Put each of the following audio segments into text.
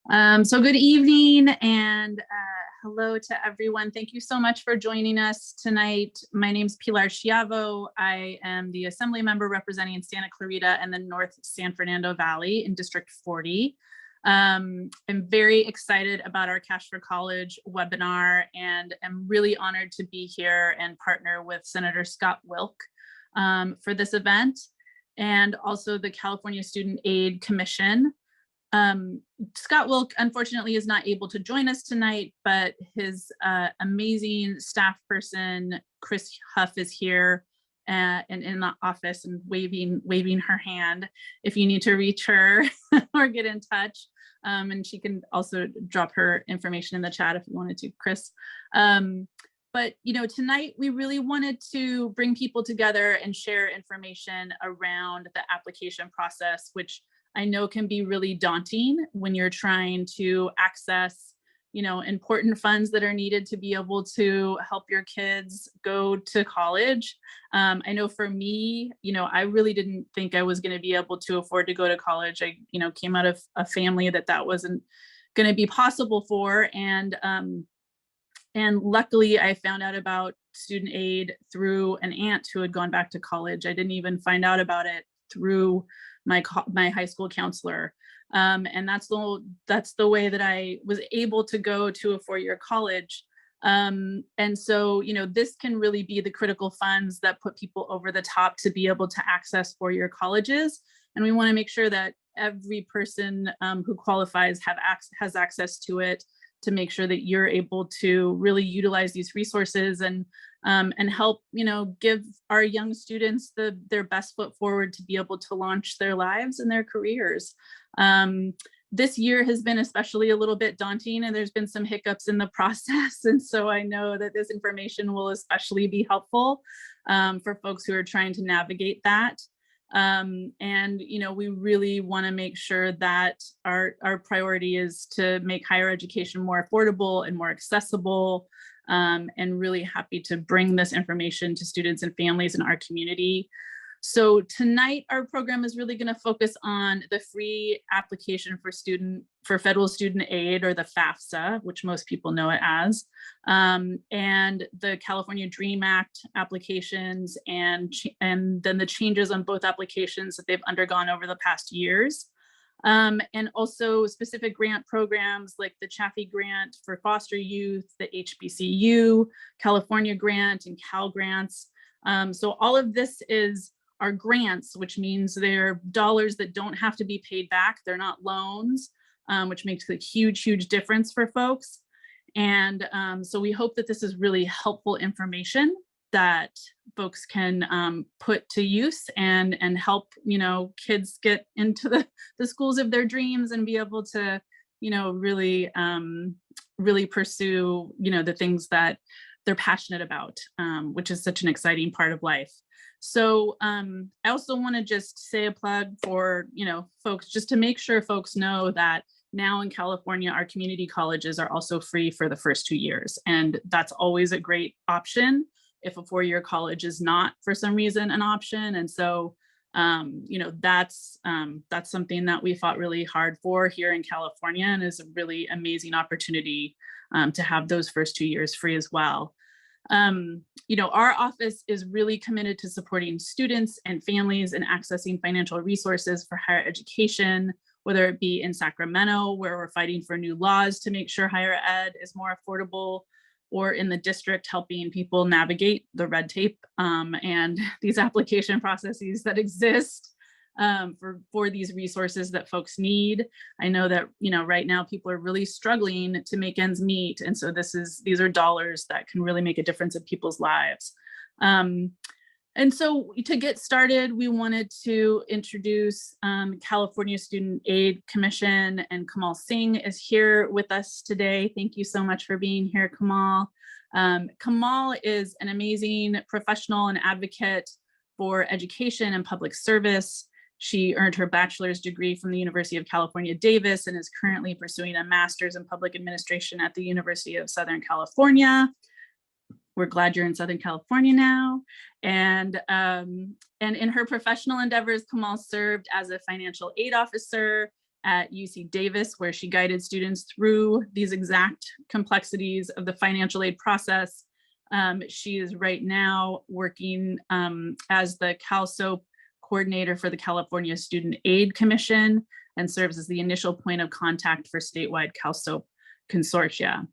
So good evening and hello to everyone. Thank you so much for joining us tonight. My name is Pilar Schiavo. I am the Assembly member representing Santa Clarita and the North San Fernando Valley in District 40. I'm very excited about our Cash for College webinar and am really honored to be here and partner with Senator Scott Wilk for this event, and also the California Student Aid Commission. Scott Wilk, unfortunately, is not able to join us tonight, but his amazing staff person, Chris Huff, is here and in the office and waving her hand if you need to reach her or get in touch. And she can also drop her information in the chat if you wanted to, Chris. But tonight we really wanted to bring people together and share information around the application process, which I know can be really daunting when you're trying to access, important funds that are needed to be able to help your kids go to college. I know for me, I really didn't think I was going to be able to afford to go to college. I, came out of a family that wasn't going to be possible for. And luckily I found out about student aid through an aunt who had gone back to college. I didn't even find out about it through my high school counselor. And that's the way that I was able to go to a four-year college. And so, this can really be the critical funds that put people over the top to be able to access four-year colleges. And we want to make sure that every person who qualifies has access to it, to make sure that you're able to really utilize these resources and help, give our young students their best foot forward to be able to launch their lives and their careers. This year has been especially a little bit daunting, and there's been some hiccups in the process. And so I know that this information will especially be helpful for folks who are trying to navigate that. And we really want to make sure that our priority is to make higher education more affordable and more accessible, and really happy to bring this information to students and families in our community. So tonight our program is really going to focus on the free application for federal student aid, or the FAFSA, which most people know it as, and the California DREAM Act applications, and then the changes on both applications that they've undergone over the past years. And also specific grant programs like the Chaffee Grant for foster youth, the HBCU, California Grant, and Cal Grants. So all of this are grants, which means they're dollars that don't have to be paid back. They're not loans, which makes a huge, huge difference for folks. And so we hope that this is really helpful information that folks can put to use and help, kids get into the schools of their dreams and be able to, really pursue, the things that they're passionate about, which is such an exciting part of life. So I also want to just say a plug for, folks, just to make sure folks know that now in California, our community colleges are also free for the first 2 years. And that's always a great option if a four-year college is not, for some reason, an option. And so, that's something that we fought really hard for here in California, and is a really amazing opportunity to have those first 2 years free as well. Our office is really committed to supporting students and families in accessing financial resources for higher education, whether it be in Sacramento, where we're fighting for new laws to make sure higher ed is more affordable, or in the district, helping people navigate the red tape and these application processes that exist for these resources that folks need. I know that, right now people are really struggling to make ends meet. And so these are dollars that can really make a difference in people's lives. And so to get started, we wanted to introduce California Student Aid Commission, and Kamal Singh is here with us today. Thank you so much for being here, Kamal. Kamal is an amazing professional and advocate for education and public service. She earned her bachelor's degree from the University of California, Davis, and is currently pursuing a master's in public administration at the University of Southern California. We're glad you're in Southern California now. And in her professional endeavors, Kamal served as a financial aid officer at UC Davis, where she guided students through these exact complexities of the financial aid process. She is right now working as the CalSOAP coordinator for the California Student Aid Commission and serves as the initial point of contact for statewide CalSOAP consortia.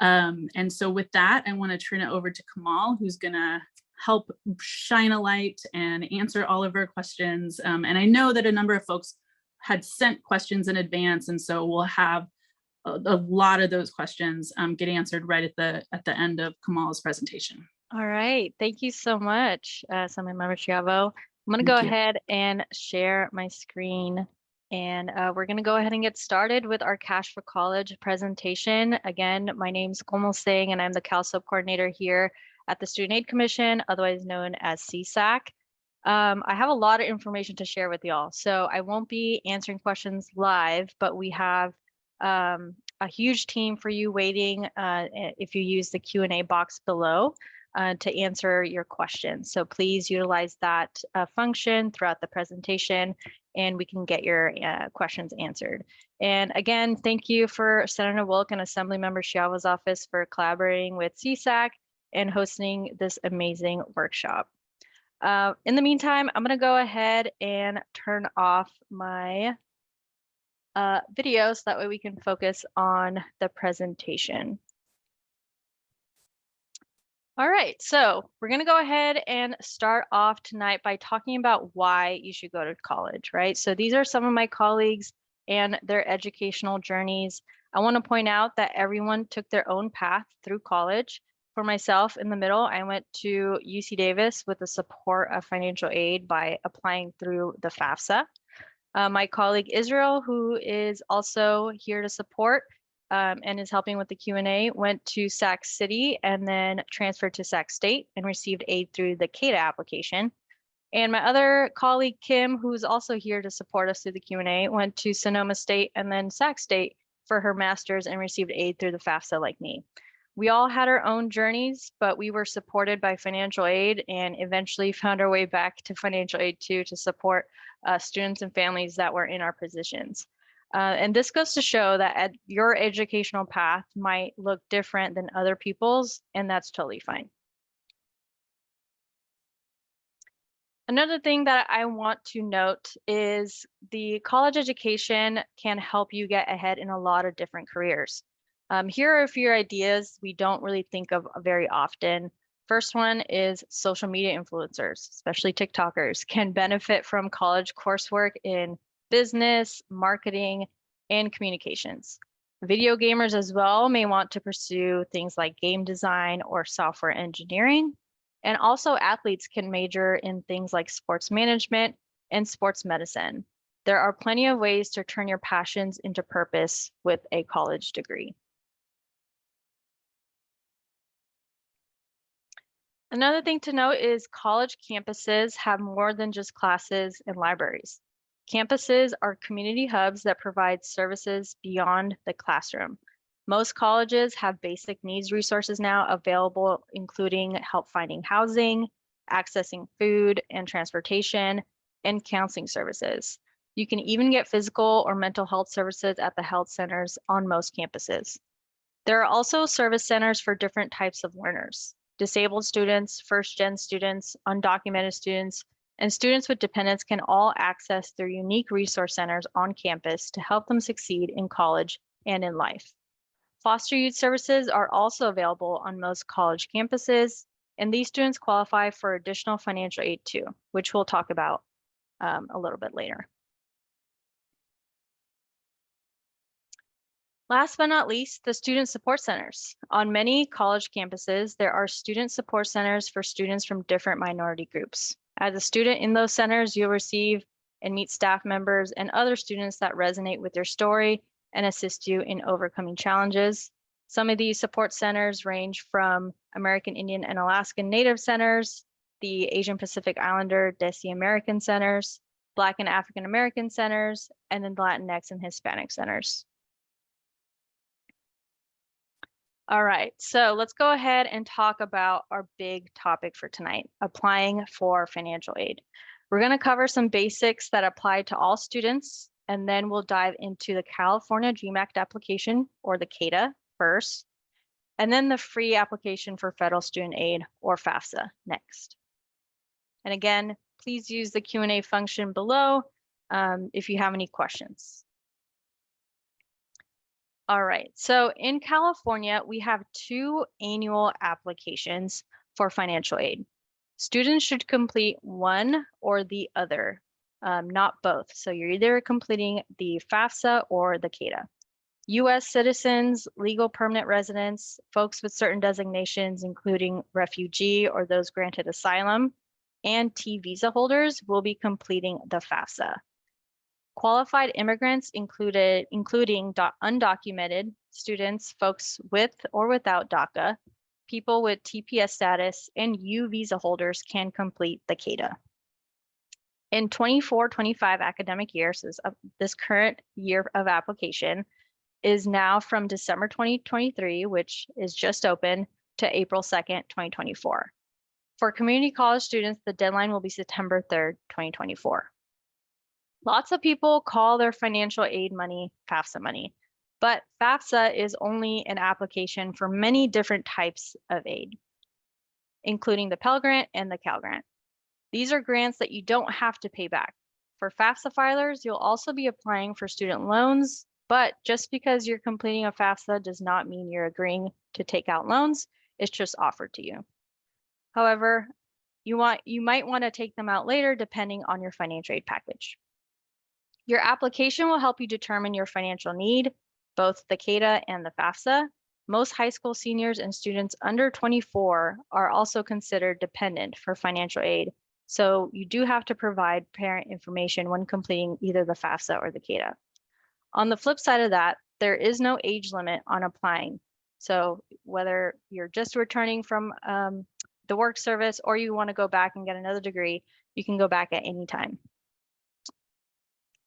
And so with that, I want to turn it over to Kamal, who's going to help shine a light and answer all of our questions. And I know that a number of folks had sent questions in advance, and so we'll have a lot of those questions get answered right at the end of Kamal's presentation. All right, thank you so much, Assemblymember Schiavo. I'm going to go ahead and share my screen, and we're going to go ahead and get started with our Cash for College presentation. Again, my name is Komal Singh, and I'm the CalSOAP coordinator here at the Student Aid Commission, otherwise known as CSAC. I have a lot of information to share with y'all, so I won't be answering questions live, but we have a huge team for you waiting if you use the Q&A box below to answer your questions. So please utilize that function throughout the presentation, and we can get your questions answered. And again, thank you for Senator Wilk and Assemblymember Schiavo's office for collaborating with CSAC and hosting this amazing workshop. In the meantime, I'm going to go ahead and turn off my video so that way we can focus on the presentation. All right, so we're going to go ahead and start off tonight by talking about why you should go to college, right? So these are some of my colleagues and their educational journeys. I want to point out that everyone took their own path through college. For myself, in the middle, I went to UC Davis with the support of financial aid by applying through the FAFSA. My colleague Israel, who is also here to support and is helping with the Q&A, went to Sac City and then transferred to Sac State and received aid through the CADA application. And my other colleague, Kim, who's also here to support us through the Q&A, went to Sonoma State and then Sac State for her master's and received aid through the FAFSA like me. We all had our own journeys, but we were supported by financial aid and eventually found our way back to financial aid too to support students and families that were in our positions. And this goes to show that your educational path might look different than other people's, and that's totally fine. Another thing that I want to note is the college education can help you get ahead in a lot of different careers. Here are a few ideas we don't really think of very often. First one is social media influencers, especially TikTokers, can benefit from college coursework in business, marketing, and communications. Video gamers as well may want to pursue things like game design or software engineering. And also athletes can major in things like sports management and sports medicine. There are plenty of ways to turn your passions into purpose with a college degree. Another thing to note is college campuses have more than just classes and libraries. Campuses are community hubs that provide services beyond the classroom. Most colleges have basic needs resources now available, including help finding housing, accessing food and transportation, and counseling services. You can even get physical or mental health services at the health centers on most campuses. There are also service centers for different types of learners. Disabled students, first-gen students, undocumented students, and students with dependents can all access their unique resource centers on campus to help them succeed in college and in life. Foster youth services are also available on most college campuses, and these students qualify for additional financial aid too, which we'll talk about a little bit later. Last but not least, the student support centers. On many college campuses, there are student support centers for students from different minority groups. As a student in those centers, you'll receive and meet staff members and other students that resonate with your story and assist you in overcoming challenges. Some of these support centers range from American Indian and Alaskan Native centers, the Asian Pacific Islander Desi American centers, Black and African American centers, and then Latinx and Hispanic centers. All right, so let's go ahead and talk about our big topic for tonight, applying for financial aid. We're going to cover some basics that apply to all students, and then we'll dive into the California Dream Act application, or the CADA, first, and then the free application for federal student aid, or FAFSA, next. And again, please use the Q&A function below if you have any questions. All right, so in California, we have 2 annual applications for financial aid. Students should complete one or the other, not both. So you're either completing the FAFSA or the CADA. U.S. citizens, legal permanent residents, folks with certain designations, including refugee or those granted asylum, and T visa holders will be completing the FAFSA. Qualified immigrants including undocumented students, folks with or without DACA, people with TPS status, and U visa holders can complete the CADA. In 24-25 academic years, this current year of application is now from December 2023, which is just open, to April 2nd, 2024. For community college students, the deadline will be September 3rd, 2024. Lots of people call their financial aid money FAFSA money, but FAFSA is only an application for many different types of aid, including the Pell Grant and the Cal Grant. These are grants that you don't have to pay back. For FAFSA filers, you'll also be applying for student loans, but just because you're completing a FAFSA does not mean you're agreeing to take out loans. It's just offered to you. However, you might want to take them out later depending on your financial aid package. Your application will help you determine your financial need, both the CADA and the FAFSA. Most high school seniors and students under 24 are also considered dependent for financial aid. So you do have to provide parent information when completing either the FAFSA or the CADA. On the flip side of that, there is no age limit on applying. So whether you're just returning from the work service or you want to go back and get another degree, you can go back at any time.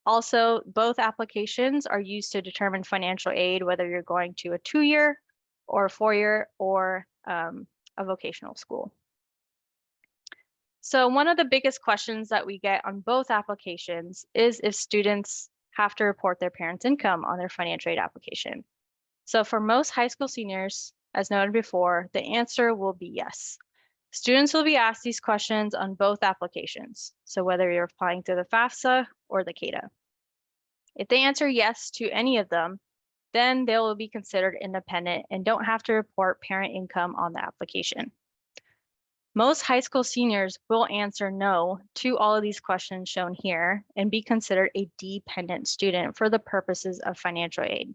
Also, both applications are used to determine financial aid, whether you're going to a 2-year or a 4-year or a vocational school. So one of the biggest questions that we get on both applications is if students have to report their parents' income on their financial aid application. So for most high school seniors, as noted before, the answer will be yes. Students will be asked these questions on both applications. So whether you're applying through the FAFSA or the CADA. If they answer yes to any of them, then they will be considered independent and don't have to report parent income on the application. Most high school seniors will answer no to all of these questions shown here and be considered a dependent student for the purposes of financial aid.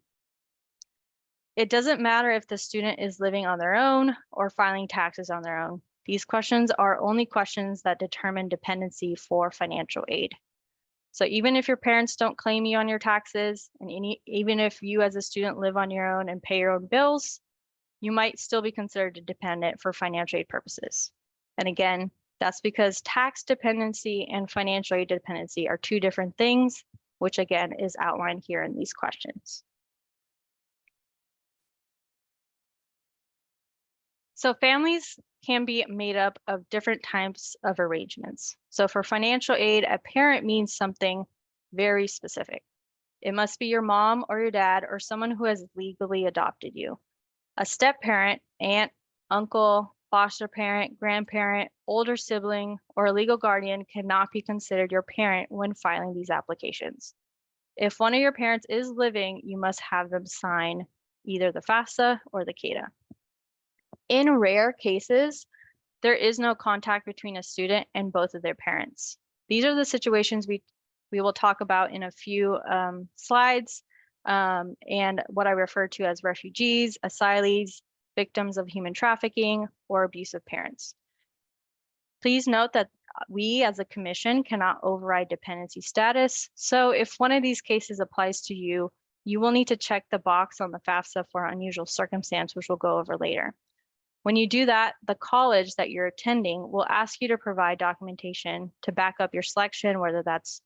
It doesn't matter if the student is living on their own or filing taxes on their own. These questions are only questions that determine dependency for financial aid. So even if your parents don't claim you on your taxes, and even if you as a student live on your own and pay your own bills, you might still be considered a dependent for financial aid purposes. And again, that's because tax dependency and financial aid dependency are 2 different things, which again is outlined here in these questions. So families can be made up of different types of arrangements. So for financial aid, a parent means something very specific. It must be your mom or your dad or someone who has legally adopted you. A step parent, aunt, uncle, foster parent, grandparent, older sibling, or a legal guardian cannot be considered your parent when filing these applications. If one of your parents is living, you must have them sign either the FAFSA or the CADA. In rare cases, there is no contact between a student and both of their parents. These are the situations we will talk about in a few slides, and what I refer to as refugees, asylees, victims of human trafficking, or abusive parents. Please note that we as a commission cannot override dependency status. So if one of these cases applies to you, you will need to check the box on the FAFSA for unusual circumstance, which we'll go over later. When you do that, the college that you're attending will ask you to provide documentation to back up your selection, whether that's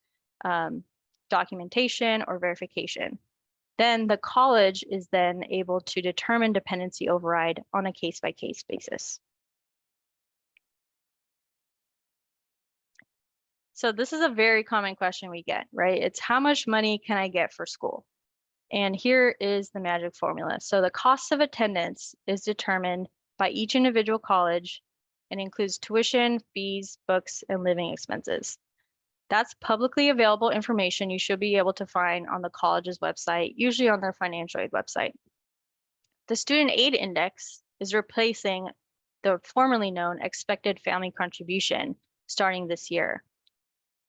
documentation or verification. Then the college is then able to determine dependency override on a case-by-case basis. So this is a very common question we get, right? It's how much money can I get for school? And here is the magic formula. So the cost of attendance is determined by each individual college and includes tuition, fees, books, and living expenses. That's publicly available information you should be able to find on the college's website, usually on their financial aid website. The student aid index is replacing the formerly known expected family contribution starting this year.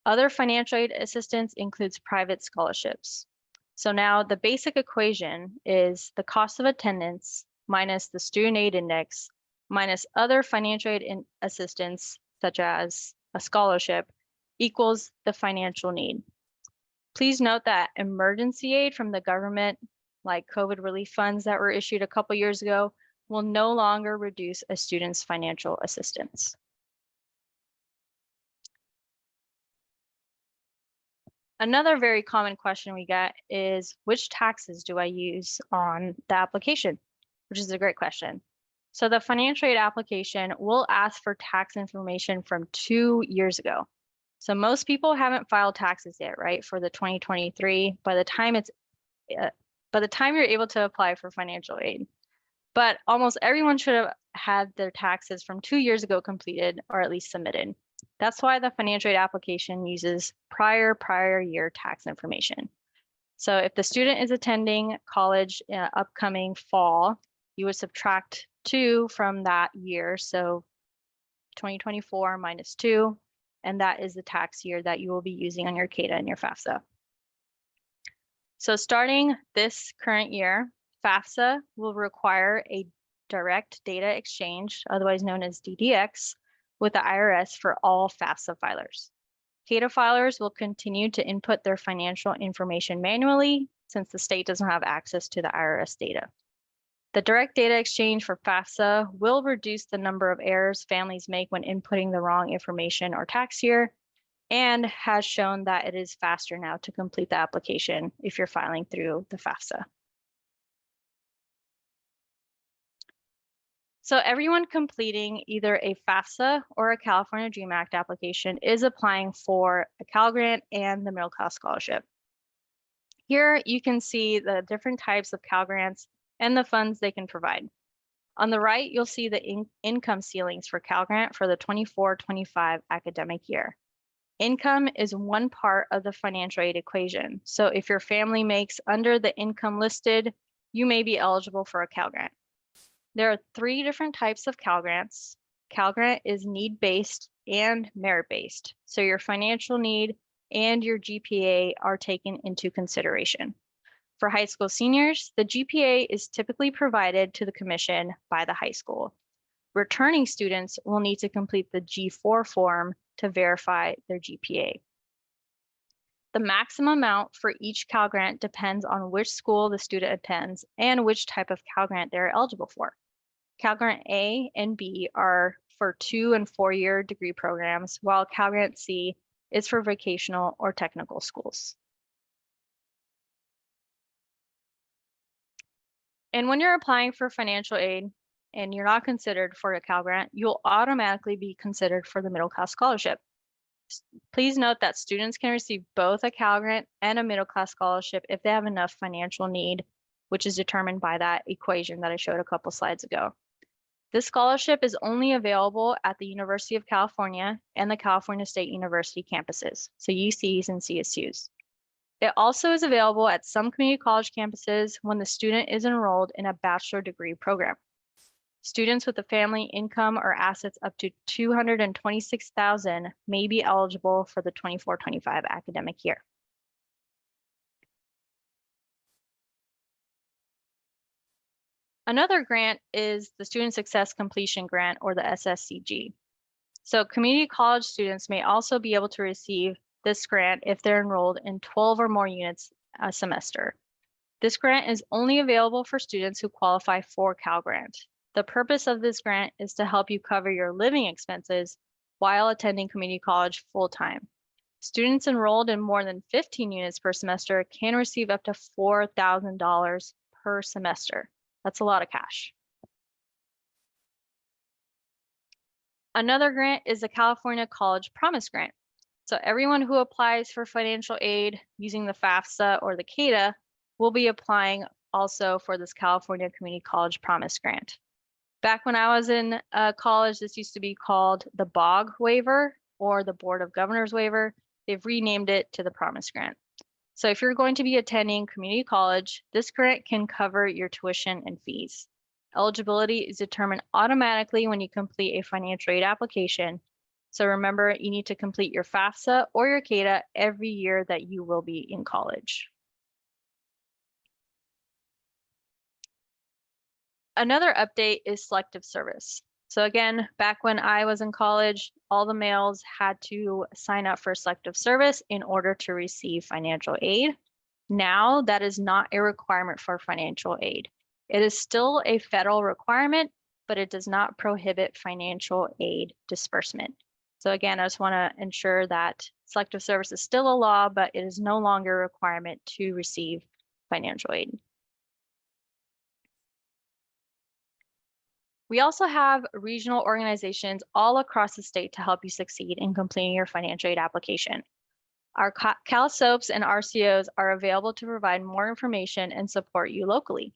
Other financial aid assistance includes private scholarships. So now the basic equation is the cost of attendance minus the student aid index minus other financial aid assistance, such as a scholarship, equals the financial need. Please note that emergency aid from the government, like COVID relief funds that were issued a couple years ago, will no longer reduce a student's financial assistance. Another very common question we get is, which taxes do I use on the application? Which is a great question. So the financial aid application will ask for tax information from 2 years ago. So most people haven't filed taxes yet, right? For the 2023, by the time you're able to apply for financial aid. But almost everyone should have had their taxes from 2 years ago completed or at least submitted. That's why the financial aid application uses prior year tax information. So if the student is attending college upcoming fall, you would subtract 2 from that year. So 2024 minus 2, and that is the tax year that you will be using on your CADA and your FAFSA. So starting this current year, FAFSA will require a direct data exchange, otherwise known as DDX, with the IRS for all FAFSA filers. CADA filers will continue to input their financial information manually since the state doesn't have access to the IRS data. The direct data exchange for FAFSA will reduce the number of errors families make when inputting the wrong information or tax year, and has shown that it is faster now to complete the application if you're filing through the FAFSA. So everyone completing either a FAFSA or a California Dream Act application is applying for a Cal Grant and the Middle Class Scholarship. Here you can see the different types of Cal Grants and the funds they can provide. On the right, you'll see the income ceilings for Cal Grant for the 24-25 academic year. Income is one part of the financial aid equation. So if your family makes under the income listed, you may be eligible for a Cal Grant. There are 3 different types of Cal Grants. Cal Grant is need-based and merit-based. So your financial need and your GPA are taken into consideration. For high school seniors, the GPA is typically provided to the commission by the high school. Returning students will need to complete the G4 form to verify their GPA. The maximum amount for each Cal Grant depends on which school the student attends and which type of Cal Grant they're eligible for. Cal Grant A and B are for 2- and 4-year degree programs, while Cal Grant C is for vocational or technical schools. And when you're applying for financial aid and you're not considered for a Cal Grant, you'll automatically be considered for the Middle Class Scholarship. Please note that students can receive both a Cal Grant and a Middle Class Scholarship if they have enough financial need, which is determined by that equation that I showed a couple slides ago. This scholarship is only available at the University of California and the California State University campuses, so UCs and CSUs. It also is available at some community college campuses when the student is enrolled in a bachelor degree program. Students with a family income or assets up to $226,000 may be eligible for the 24-25 academic year. Another grant is the Student Success Completion Grant, or the SSCG. So community college students may also be able to receive this grant if they're enrolled in 12 or more units a semester. This grant is only available for students who qualify for Cal Grant. The purpose of this grant is to help you cover your living expenses while attending community college full-time. Students enrolled in more than 15 units per semester can receive up to $4,000 per semester. That's a lot of cash. Another grant is the California College Promise Grant. So everyone who applies for financial aid using the FAFSA or the CADA will be applying also for this California Community College Promise Grant. Back when I was in college, this used to be called the BOG waiver or the Board of Governors waiver. They've renamed it to the Promise Grant. So if you're going to be attending community college, this grant can cover your tuition and fees. Eligibility is determined automatically when you complete a financial aid application. So remember, you need to complete your FAFSA or your CADA every year that you will be in college. Another update is selective service. So again, back when I was in college, all the males had to sign up for selective service in order to receive financial aid. Now that is not a requirement for financial aid. It is still a federal requirement, but it does not prohibit financial aid disbursement. So again, I just want to ensure that selective service is still a law, but it is no longer a requirement to receive financial aid. We also have regional organizations all across the state to help you succeed in completing your financial aid application. Our CalSOAPs and RCOs are available to provide more information and support you locally.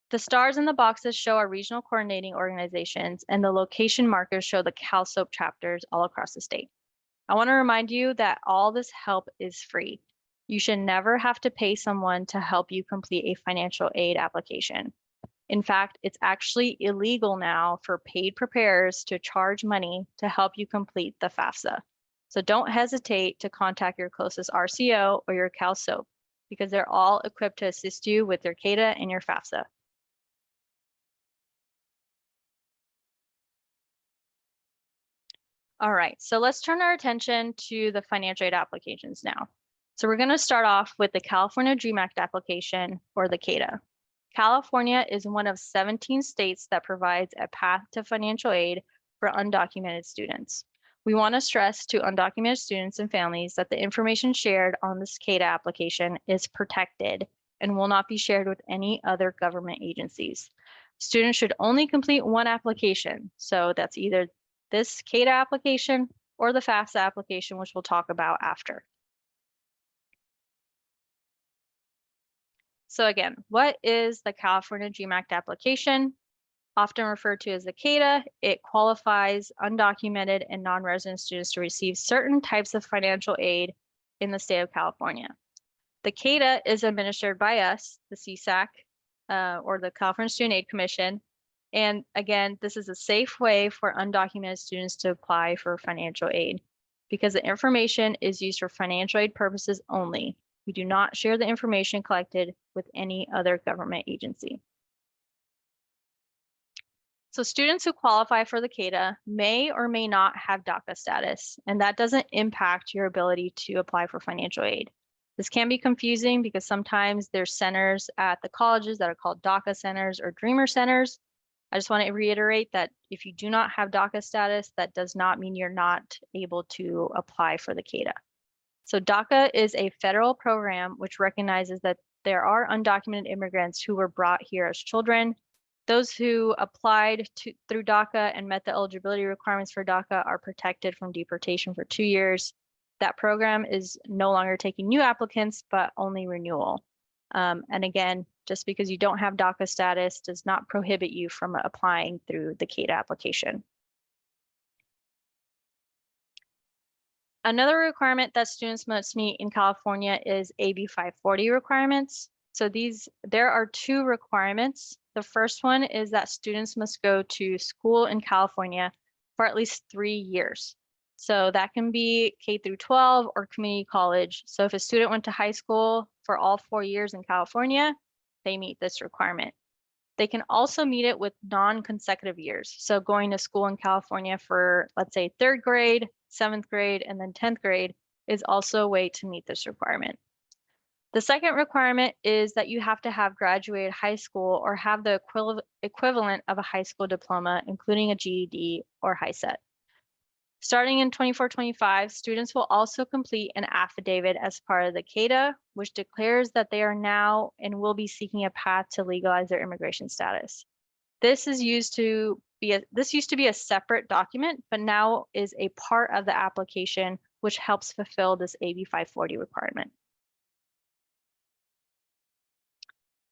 The stars in the boxes show our regional coordinating organizations, and the location markers show the CalSOAP chapters all across the state. I want to remind you that all this help is free. You should never have to pay someone to help you complete a financial aid application. In fact, it's actually illegal now for paid preparers to charge money to help you complete the FAFSA. So don't hesitate to contact your closest RCO or your CalSOAP because they're all equipped to assist you with your CADA and your FAFSA. All right, so let's turn our attention to the financial aid applications now. So we're going to start off with the California DREAM Act application or the CADA. California is one of 17 states that provides a path to financial aid for undocumented students. We want to stress to undocumented students and families that the information shared on this CADA application is protected and will not be shared with any other government agencies. Students should only complete one application. So that's either this CADA application or the FAFSA application, which we'll talk about after. So again, what is the California DREAM Act application? Often referred to as the CADA, it qualifies undocumented and non-resident students to receive certain types of financial aid in the state of California. The CADA is administered by us, the CSAC, or the California Student Aid Commission. And again, this is a safe way for undocumented students to apply for financial aid because the information is used for financial aid purposes only. We do not share the information collected with any other government agency. So students who qualify for the CADA may or may not have DACA status, and that doesn't impact your ability to apply for financial aid. This can be confusing because sometimes there's centers at the colleges that are called DACA centers or Dreamer centers. I just want to reiterate that if you do not have DACA status, that does not mean you're not able to apply for the CADA. So DACA is a federal program which recognizes that there are undocumented immigrants who were brought here as children. Those who applied through DACA and met the eligibility requirements for DACA are protected from deportation for 2 years. That program is no longer taking new applicants, but only renewal. And again, just because you don't have DACA status does not prohibit you from applying through the CADA application. Another requirement that students must meet in California is AB 540 requirements. So there are 2 requirements. The first one is that students must go to school in California for at least 3 years. So that can be K through 12 or community college. So if a student went to high school for all 4 years in California, they meet this requirement. They can also meet it with non-consecutive years. So going to school in California for, let's say, 3rd grade, 7th grade, and then 10th grade is also a way to meet this requirement. The second requirement is that you have to have graduated high school or have the equivalent of a high school diploma, including a GED or HiSET. Starting in 24-25, students will also complete an affidavit as part of the CADA, which declares that they are now and will be seeking a path to legalize their immigration status. This used to be a separate document, but now is a part of the application which helps fulfill this AB 540 requirement.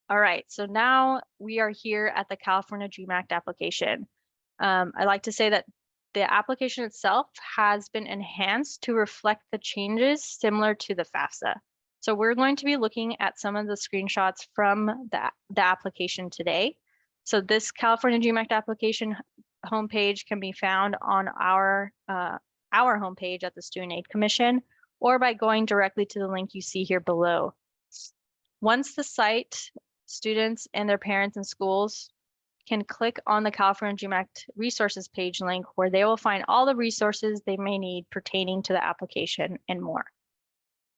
All right, so now we are here at the California Dream Act application. I like to say that the application itself has been enhanced to reflect the changes similar to the FAFSA. So we're going to be looking at some of the screenshots from the application today. So this California Dream Act application homepage can be found on our homepage at the Student Aid Commission, or by going directly to the link you see here below. Once the site, students and their parents and schools can click on the California Dream Act resources page link, where they will find all the resources they may need pertaining to the application and more.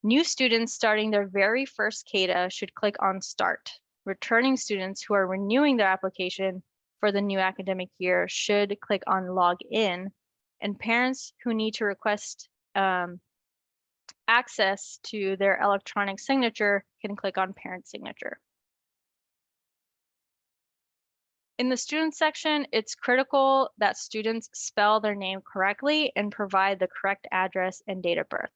New students starting their very first CADA should click on Start. Returning students who are renewing their application for the new academic year should click on Log In, and parents who need to request access to their electronic signature can click on Parent Signature. In the student section, it's critical that students spell their name correctly and provide the correct address and date of birth.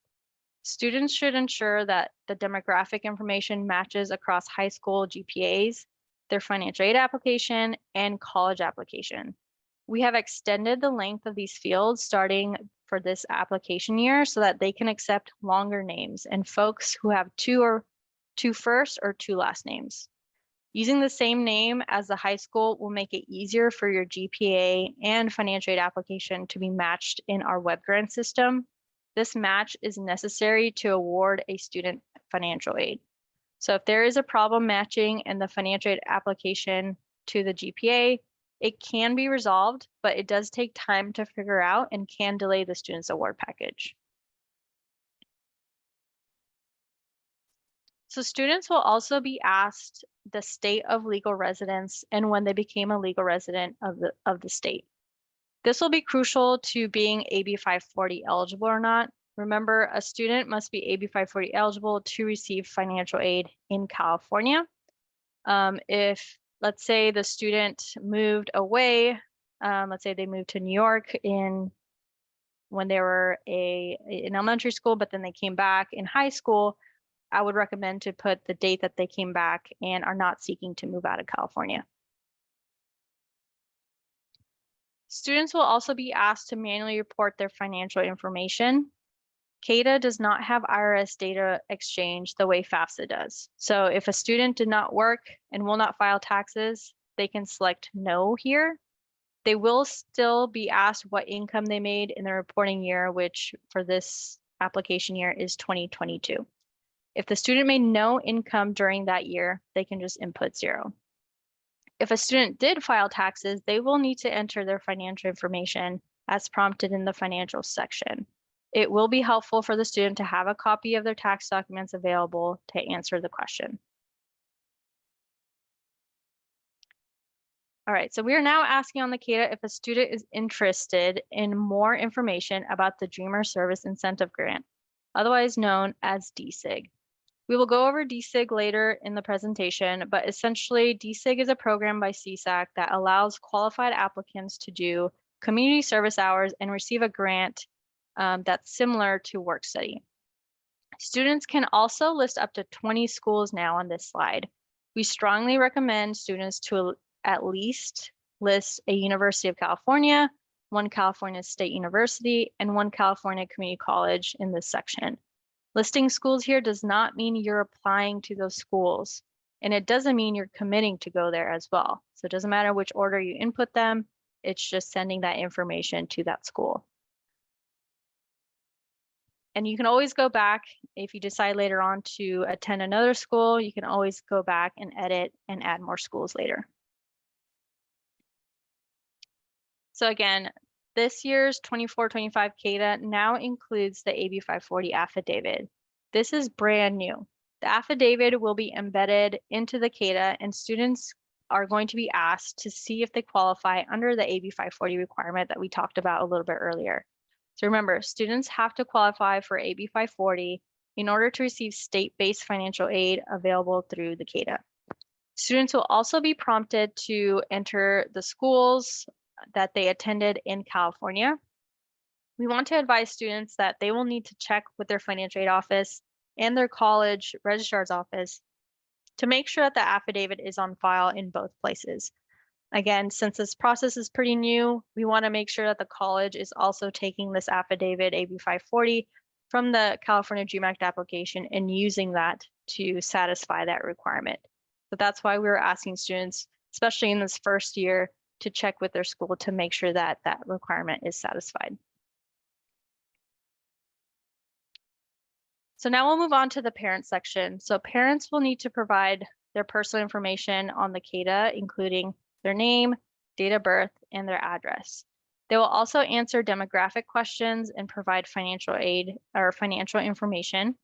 Students should ensure that the demographic information matches across high school GPAs, their financial aid application, and college application. We have extended the length of these fields starting for this application year so that they can accept longer names and folks who have two first or two last names. Using the same name as the high school will make it easier for your GPA and financial aid application to be matched in our web grant system. This match is necessary to award a student financial aid. So if there is a problem matching in the financial aid application to the GPA, it can be resolved, but it does take time to figure out and can delay the student's award package. So students will also be asked the state of legal residence and when they became a legal resident of the state. This will be crucial to being AB 540 eligible or not. Remember, a student must be AB 540 eligible to receive financial aid in California. If, let's say, the student moved away, let's say they moved to New York when they were in elementary school, but then they came back in high school, I would recommend to put the date that they came back and are not seeking to move out of California. Students will also be asked to manually report their financial information. CADA does not have IRS data exchange the way FAFSA does. So if a student did not work and will not file taxes, they can select no here. They will still be asked what income they made in the reporting year, which for this application year is 2022. If the student made no income during that year, they can just input 0. If a student did file taxes, they will need to enter their financial information as prompted in the financial section. It will be helpful for the student to have a copy of their tax documents available to answer the question. All right, so we are now asking on the CADA if a student is interested in more information about the Dreamer Service Incentive Grant, otherwise known as DSIG. We will go over DSIG later in the presentation, but essentially DSIG is a program by CSAC that allows qualified applicants to do community service hours and receive a grant that's similar to work study. Students can also list up to 20 schools now on this slide. We strongly recommend students to at least list a University of California, one California State University, and one California Community College in this section. Listing schools here does not mean you're applying to those schools, and it doesn't mean you're committing to go there as well. So it doesn't matter which order you input them, it's just sending that information to that school. And you can always go back if you decide later on to attend another school, you can always go back and edit and add more schools later. So again, this year's 24-25 CADA now includes the AB 540 affidavit. This is brand new. The affidavit will be embedded into the CADA, and students are going to be asked to see if they qualify under the AB 540 requirement that we talked about a little bit earlier. So remember, students have to qualify for AB 540 in order to receive state-based financial aid available through the CADA. Students will also be prompted to enter the schools that they attended in California. We want to advise students that they will need to check with their financial aid office and their college registrar's office to make sure that the affidavit is on file in both places. Again, since this process is pretty new, we want to make sure that the college is also taking this affidavit AB 540 from the California Dream Act application and using that to satisfy that requirement. So that's why we're asking students, especially in this first year, to check with their school to make sure that that requirement is satisfied. So now we'll move on to the parent section. So parents will need to provide their personal information on the CADA, including their name, date of birth, and their address. They will also answer demographic questions and provide financial aid or financial information.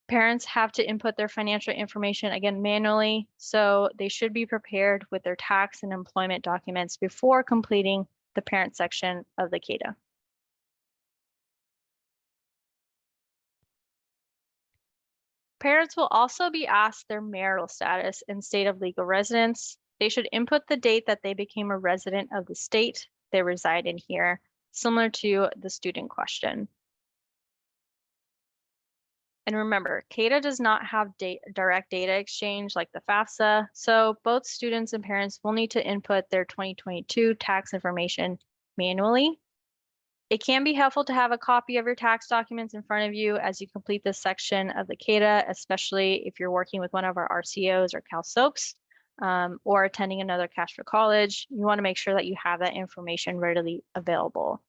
Parents have to input their financial information again manually, so they should be prepared with their tax and employment documents before completing the parent section of the CADA. Parents will also be asked their marital status and state of legal residence. They should input the date that they became a resident of the state they reside in here, similar to the student question. And remember, CADA does not have direct data exchange like the FAFSA, so both students and parents will need to input their 2022 tax information manually. It can be helpful to have a copy of your tax documents in front of you as you complete this section of the CADA, especially if you're working with one of our RCOs or CalSOCs or attending another cash for college. You want to make sure that you have that information readily available.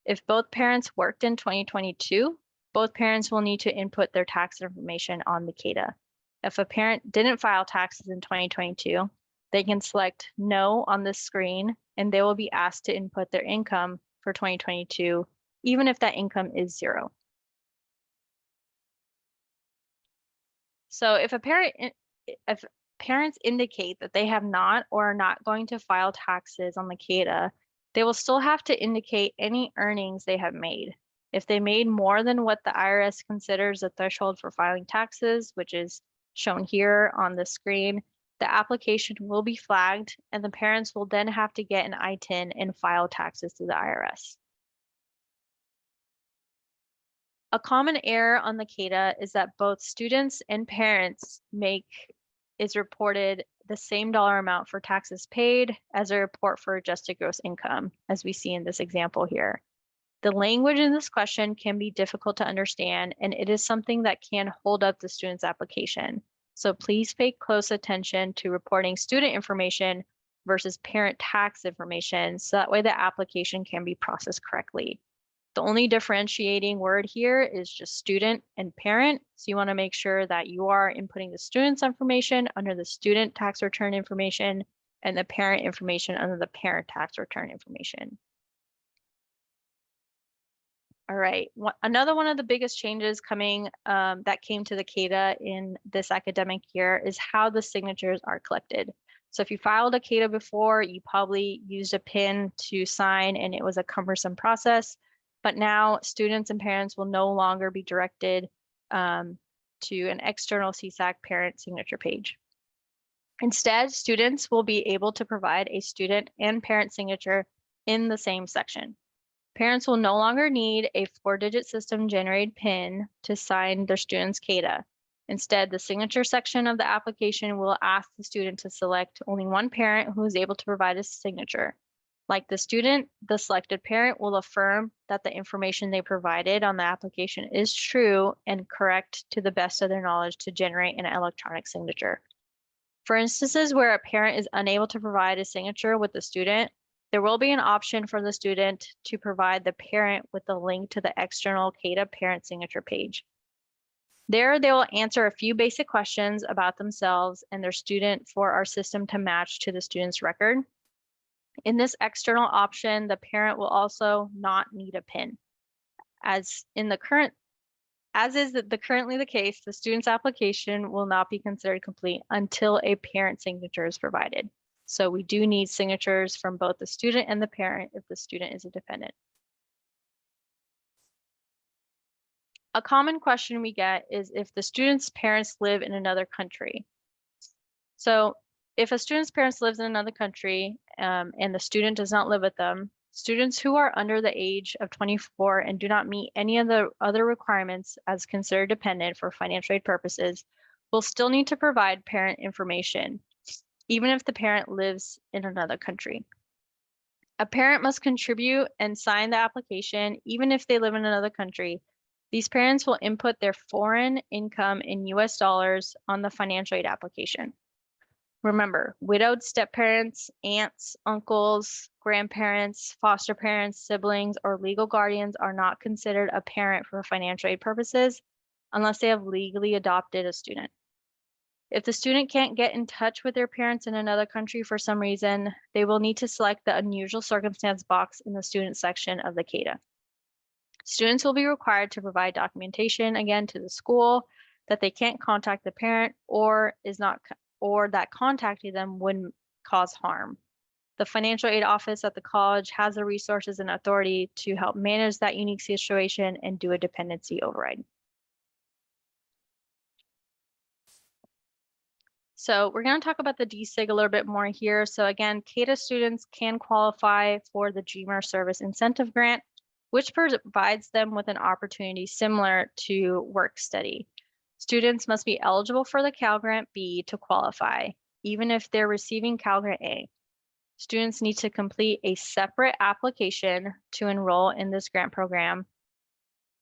If both parents worked in 2022, both parents will need to input their tax information on the CADA. If a parent didn't file taxes in 2022, they can select no on this screen and they will be asked to input their income for 2022, even if that income is zero. So if parents indicate that they have not or are not going to file taxes on the CADA, they will still have to indicate any earnings they have made. If they made more than what the IRS considers a threshold for filing taxes, which is shown here on the screen, the application will be flagged and the parents will then have to get an I-10 and file taxes to the IRS. A common error on the CADA is that both students and parents is reported the same dollar amount for taxes paid as a report for adjusted gross income, as we see in this example here. The language in this question can be difficult to understand, and it is something that can hold up the student's application. So please pay close attention to reporting student information versus parent tax information, so that way the application can be processed correctly. The only differentiating word here is just student and parent. So you want to make sure that you are inputting the student's information under the student tax return information and the parent information under the parent tax return information. All right, another one of the biggest changes coming that came to the CADA in this academic year is how the signatures are collected. So if you filed a CADA before, you probably used a PIN to sign and it was a cumbersome process, but now students and parents will no longer be directed to an external CSAC parent signature page. Instead, students will be able to provide a student and parent signature in the same section. Parents will no longer need a 4-digit system-generated PIN to sign their student's CADA. Instead, the signature section of the application will ask the student to select only one parent who is able to provide a signature. Like the student, the selected parent will affirm that the information they provided on the application is true and correct to the best of their knowledge to generate an electronic signature. For instances where a parent is unable to provide a signature with the student, there will be an option for the student to provide the parent with the link to the external CADA parent signature page. There, they will answer a few basic questions about themselves and their student for our system to match to the student's record. In this external option, the parent will also not need a PIN. As is currently the case, the student's application will not be considered complete until a parent signature is provided. So we do need signatures from both the student and the parent if the student is a dependent. A common question we get is if the student's parents live in another country. So if a student's parents lives in another country and the student does not live with them, Students who are under the age of 24 and do not meet any of the other requirements as considered dependent for financial aid purposes will still need to provide parent information, even if the parent lives in another country. A parent must contribute and sign the application, even if they live in another country. These parents will input their foreign income in US dollars on the financial aid application. Remember, widowed step-parents, aunts, uncles, grandparents, foster parents, siblings, or legal guardians are not considered a parent for financial aid purposes unless they have legally adopted a student. If the student can't get in touch with their parents in another country for some reason, they will need to select the unusual circumstance box in the student section of the CADA. Students will be required to provide documentation again to the school that they can't contact the parent or that contacting them wouldn't cause harm. The financial aid office at the college has the resources and authority to help manage that unique situation and do a dependency override. So we're going to talk about the DSIG a little bit more here. So again, CADA students can qualify for the Dreamer Service Incentive Grant, which provides them with an opportunity similar to work study. Students must be eligible for the Cal Grant B to qualify, even if they're receiving Cal Grant A. Students need to complete a separate application to enroll in this grant program.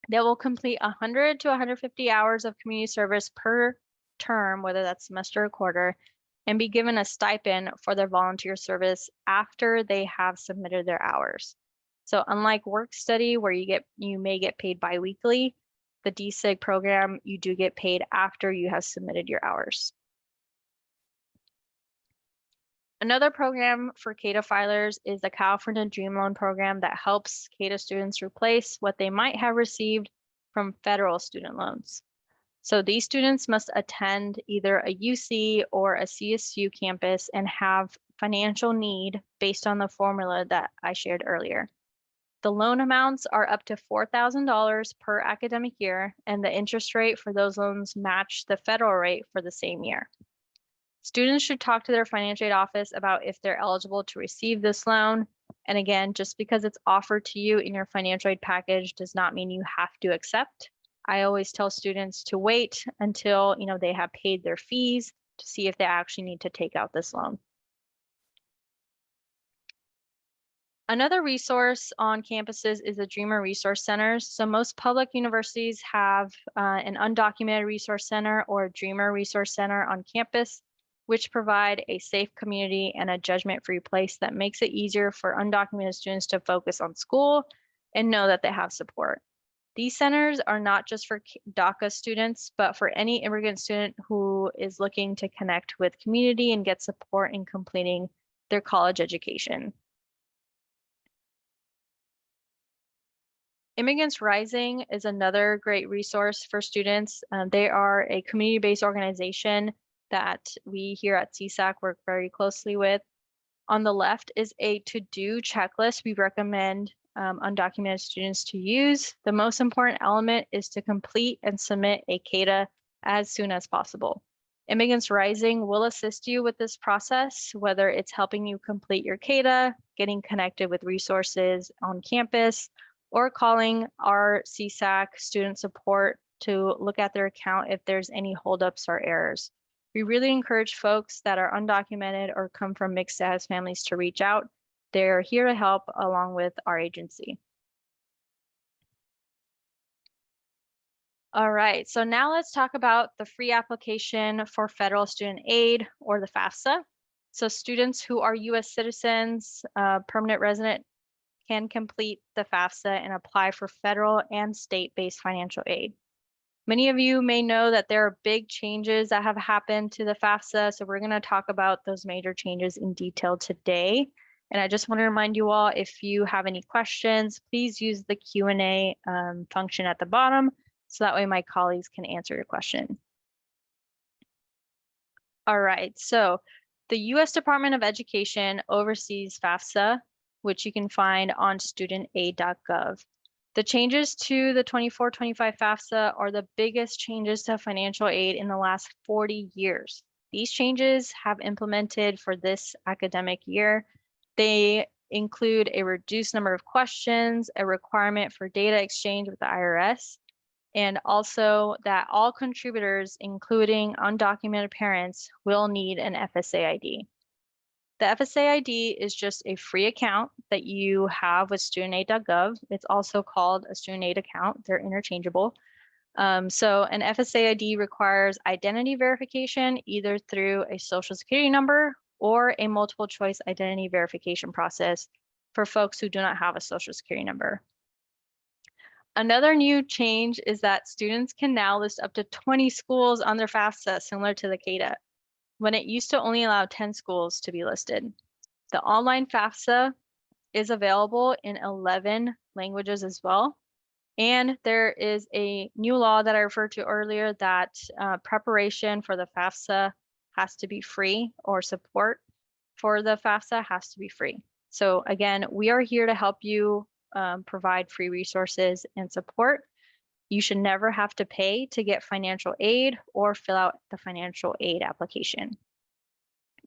They will complete 100 to 150 hours of community service per term, whether that's semester or quarter, and be given a stipend for their volunteer service after they have submitted their hours. So unlike work study where you may get paid biweekly, the DSIG program, you do get paid after you have submitted your hours. Another program for CADA filers is the California Dream Loan Program that helps CADA students replace what they might have received from federal student loans. So these students must attend either a UC or a CSU campus and have financial need based on the formula that I shared earlier. The loan amounts are up to $4,000 per academic year, and the interest rate for those loans match the federal rate for the same year. Students should talk to their financial aid office about if they're eligible to receive this loan. And again, just because it's offered to you in your financial aid package does not mean you have to accept. I always tell students to wait until they have paid their fees to see if they actually need to take out this loan. Another resource on campuses is the Dreamer Resource Centers. So most public universities have an undocumented resource center or Dreamer Resource Center on campus, which provide a safe community and a judgment-free place that makes it easier for undocumented students to focus on school and know that they have support. These centers are not just for DACA students, but for any immigrant student who is looking to connect with community and get support in completing their college education. Immigrants Rising is another great resource for students. They are a community-based organization that we here at CSAC work very closely with. On the left is a to-do checklist we recommend undocumented students to use. The most important element is to complete and submit a CADA as soon as possible. Immigrants Rising will assist you with this process, whether it's helping you complete your CADA, getting connected with resources on campus, or calling our CSAC student support to look at their account if there's any holdups or errors. We really encourage folks that are undocumented or come from mixed status families to reach out. They're here to help along with our agency. All right, so now let's talk about the free application for federal student aid, or the FAFSA. So students who are US citizens, permanent resident, can complete the FAFSA and apply for federal and state-based financial aid. Many of you may know that there are big changes that have happened to the FAFSA, so we're going to talk about those major changes in detail today. And I just want to remind you all, if you have any questions, please use the Q&A function at the bottom, so that way my colleagues can answer your question. All right, so the U.S. Department of Education oversees FAFSA, which you can find on studentaid.gov. The changes to the 24-25 FAFSA are the biggest changes to financial aid in the last 40 years. These changes have implemented for this academic year. They include a reduced number of questions, a requirement for data exchange with the IRS, and also that all contributors, including undocumented parents, will need an FSA ID. The FSA ID is just a free account that you have with studentaid.gov. It's also called a student aid account. They're interchangeable. So an FSA ID requires identity verification either through a social security number or a multiple choice identity verification process for folks who do not have a social security number. Another new change is that students can now list up to 20 schools on their FAFSA, similar to the CADA, when it used to only allow 10 schools to be listed. The online FAFSA is available in 11 languages as well. And there is a new law that I referred to earlier that preparation for the FAFSA has to be free, or support for the FAFSA has to be free. So again, we are here to help you provide free resources and support. You should never have to pay to get financial aid or fill out the financial aid application.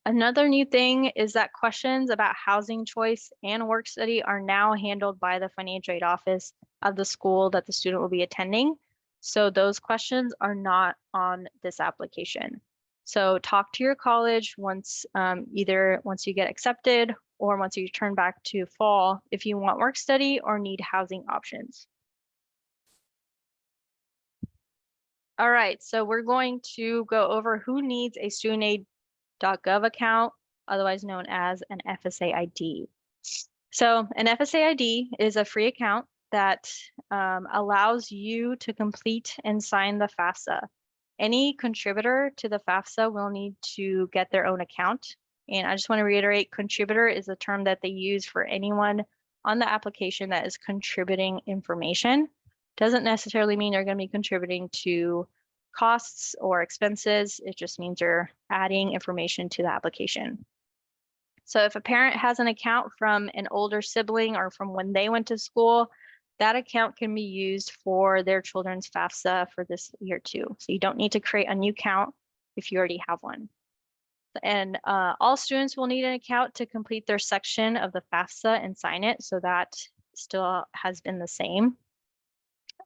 Another new thing is that questions about housing choice and work study are now handled by the financial aid office of the school that the student will be attending. So those questions are not on this application. So talk to your college once, either once you get accepted or once you turn back to fall, if you want work study or need housing options. All right, so we're going to go over who needs a studentaid.gov account, otherwise known as an FSA ID. So an FSA ID is a free account that allows you to complete and sign the FAFSA. Any contributor to the FAFSA will need to get their own account. And I just want to reiterate, contributor is a term that they use for anyone on the application that is contributing information. Doesn't necessarily mean they're going to be contributing to costs or expenses. It just means you're adding information to the application. So if a parent has an account from an older sibling or from when they went to school, that account can be used for their children's FAFSA for this year too. So you don't need to create a new account if you already have one. And all students will need an account to complete their section of the FAFSA and sign it. So that still has been the same.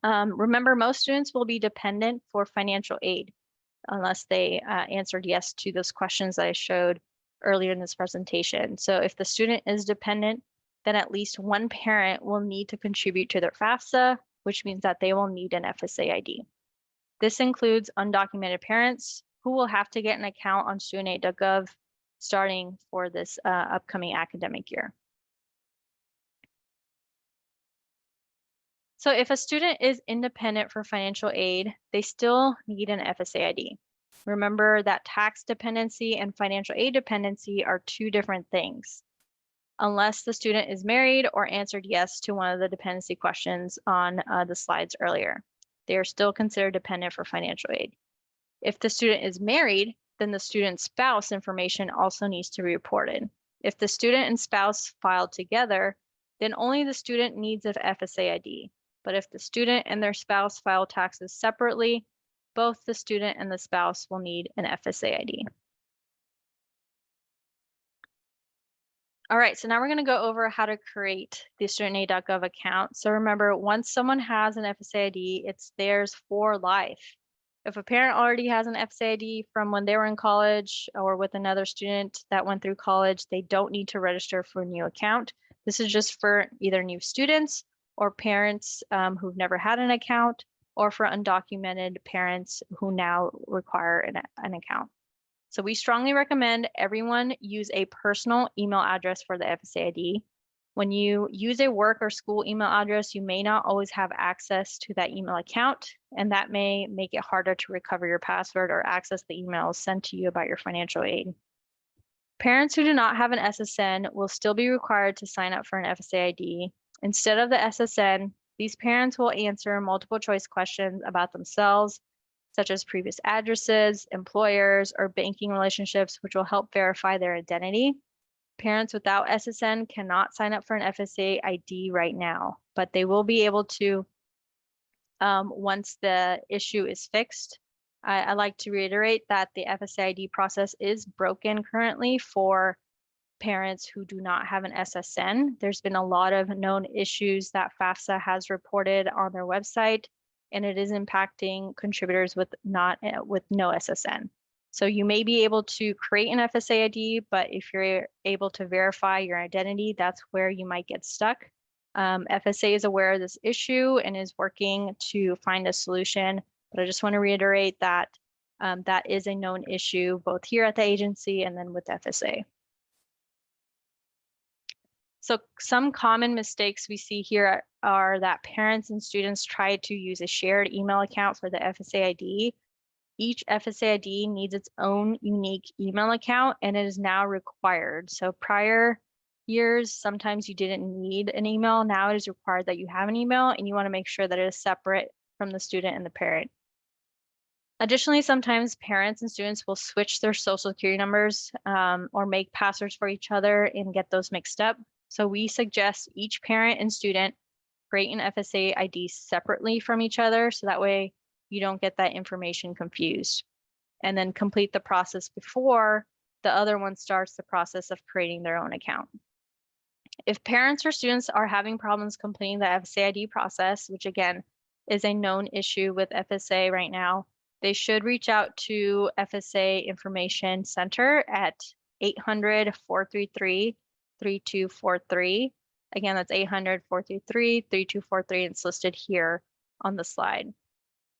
Remember, most students will be dependent for financial aid unless they answered yes to those questions that I showed earlier in this presentation. So if the student is dependent, then at least one parent will need to contribute to their FAFSA, which means that they will need an FSA ID. This includes undocumented parents who will have to get an account on studentaid.gov starting for this upcoming academic year. So if a student is independent for financial aid, they still need an FSA ID. Remember that tax dependency and financial aid dependency are two different things. Unless the student is married or answered yes to one of the dependency questions on the slides earlier, they are still considered dependent for financial aid. If the student is married, then the student's spouse information also needs to be reported. If the student and spouse filed together, then only the student needs an FSA ID. But if the student and their spouse file taxes separately, both the student and the spouse will need an FSA ID. All right, so now we're going to go over how to create the studentaid.gov account. So remember, once someone has an FSA ID, it's theirs for life. If a parent already has an FSA ID from when they were in college or with another student that went through college, they don't need to register for a new account. This is just for either new students or parents who've never had an account, or for undocumented parents who now require an account. So we strongly recommend everyone use a personal email address for the FSA ID. When you use a work or school email address, you may not always have access to that email account, and that may make it harder to recover your password or access the emails sent to you about your financial aid. Parents who do not have an SSN will still be required to sign up for an FSA ID. Instead of the SSN, these parents will answer multiple choice questions about themselves, such as previous addresses, employers, or banking relationships, which will help verify their identity. Parents without SSN cannot sign up for an FSA ID right now, but they will be able to once the issue is fixed. I like to reiterate that the FSA ID process is broken currently for parents who do not have an SSN. There's been a lot of known issues that FAFSA has reported on their website, and it is impacting contributors with no SSN. So you may be able to create an FSA ID, but if you're able to verify your identity, that's where you might get stuck. FSA is aware of this issue and is working to find a solution, but I just want to reiterate that that is a known issue both here at the agency and then with FSA. So some common mistakes we see here are that parents and students try to use a shared email account for the FSA ID. Each FSA ID needs its own unique email account, and it is now required. So prior years, sometimes you didn't need an email. Now it is required that you have an email, and you want to make sure that it is separate from the student and the parent. Additionally, sometimes parents and students will switch their social security numbers or make passwords for each other and get those mixed up. So we suggest each parent and student create an FSA ID separately from each other, so that way you don't get that information confused. And then complete the process before the other one starts the process of creating their own account. If parents or students are having problems completing the FSA ID process, which again is a known issue with FSA right now, they should reach out to FSA Information Center at 800-433-3243. Again, that's 800-433-3243, and it's listed here on the slide.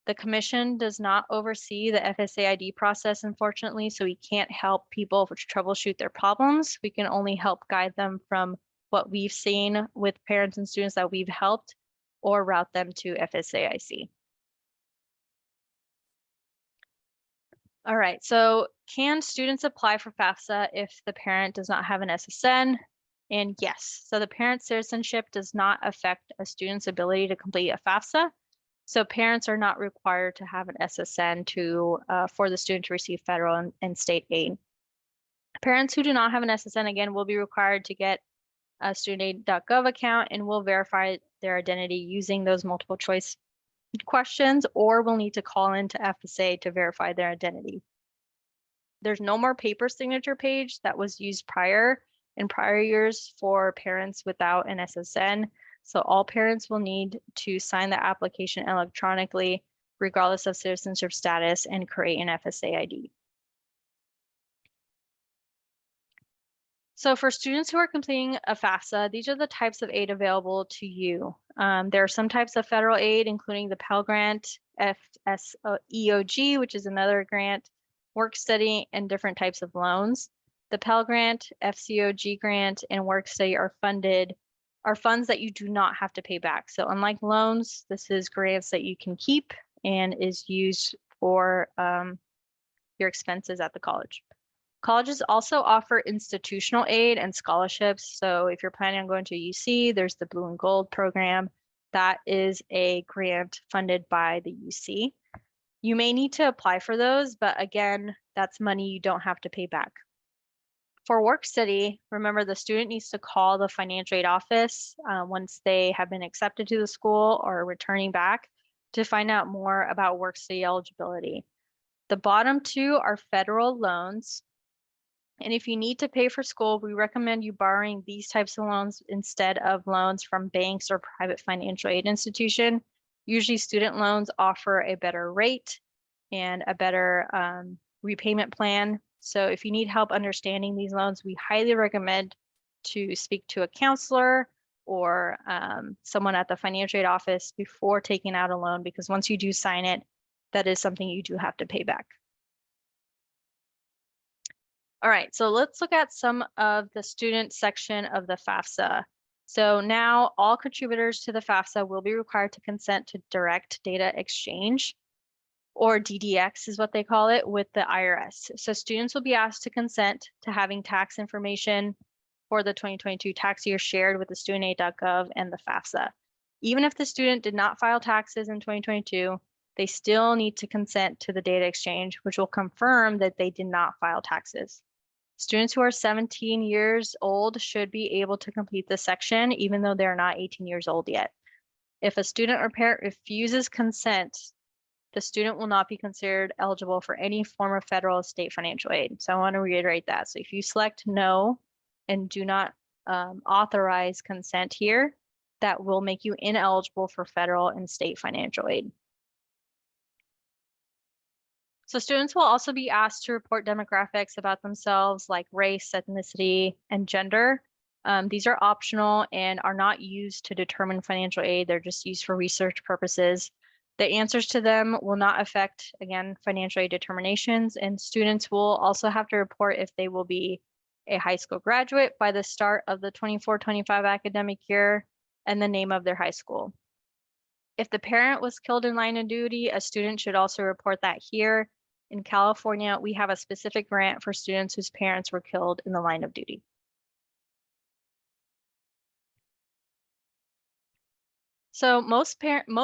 The commission does not oversee the FSA ID process, unfortunately, so we can't help people troubleshoot their problems. We can only help guide them from what we've seen with parents and students that we've helped, or route them to FSAIC. All right, so can students apply for FAFSA if the parent does not have an SSN? And yes, so the parent citizenship does not affect a student's ability to complete a FAFSA. So parents are not required to have an SSN for the student to receive federal and state aid. Parents who do not have an SSN, again, will be required to get a studentaid.gov account and will verify their identity using those multiple choice questions, or will need to call into FSA to verify their identity. There's no more paper signature page that was used in prior years for parents without an SSN. So all parents will need to sign the application electronically, regardless of citizenship status, and create an FSA ID. So for students who are completing a FAFSA, these are the types of aid available to you. There are some types of federal aid, including the Pell Grant, FSEOG, which is another grant, work study, and different types of loans. The Pell Grant, FCOG grant, and work study are funds that you do not have to pay back. So unlike loans, this is grants that you can keep and is used for your expenses at the college. Colleges also offer institutional aid and scholarships. So if you're planning on going to UC, there's the Blue and Gold program. That is a grant funded by the UC. You may need to apply for those, but again, that's money you don't have to pay back. For work study, remember the student needs to call the financial aid office once they have been accepted to the school or returning back to find out more about work study eligibility. The bottom two are federal loans. And if you need to pay for school, we recommend you borrowing these types of loans instead of loans from banks or private financial aid institution. Usually student loans offer a better rate and a better repayment plan. So if you need help understanding these loans, we highly recommend to speak to a counselor or someone at the financial aid office before taking out a loan, because once you do sign it, that is something you do have to pay back. All right, so let's look at some of the student section of the FAFSA. So now all contributors to the FAFSA will be required to consent to direct data exchange, or DDX is what they call it, with the IRS. So students will be asked to consent to having tax information for the 2022 tax year shared with the studentaid.gov and the FAFSA. Even if the student did not file taxes in 2022, they still need to consent to the data exchange, which will confirm that they did not file taxes. Students who are 17 years old should be able to complete this section, even though they're not 18 years old yet. If a student or parent refuses consent, the student will not be considered eligible for any form of federal or state financial aid. So I want to reiterate that. So if you select no and do not authorize consent here that will make you ineligible for federal and state financial aid. So students will also be asked to report demographics about themselves like race, ethnicity, and gender. These are optional and are not used to determine financial aid. They're just used for research purposes. The answers to them will not affect, again, financial aid determinations, and students will also have to report if they will be a high school graduate by the start of the 24-25 academic year and the name of their high school. If the parent was killed in line of duty, a student should also report that here. In California, we have a specific grant for students whose parents were killed in the line of duty. So most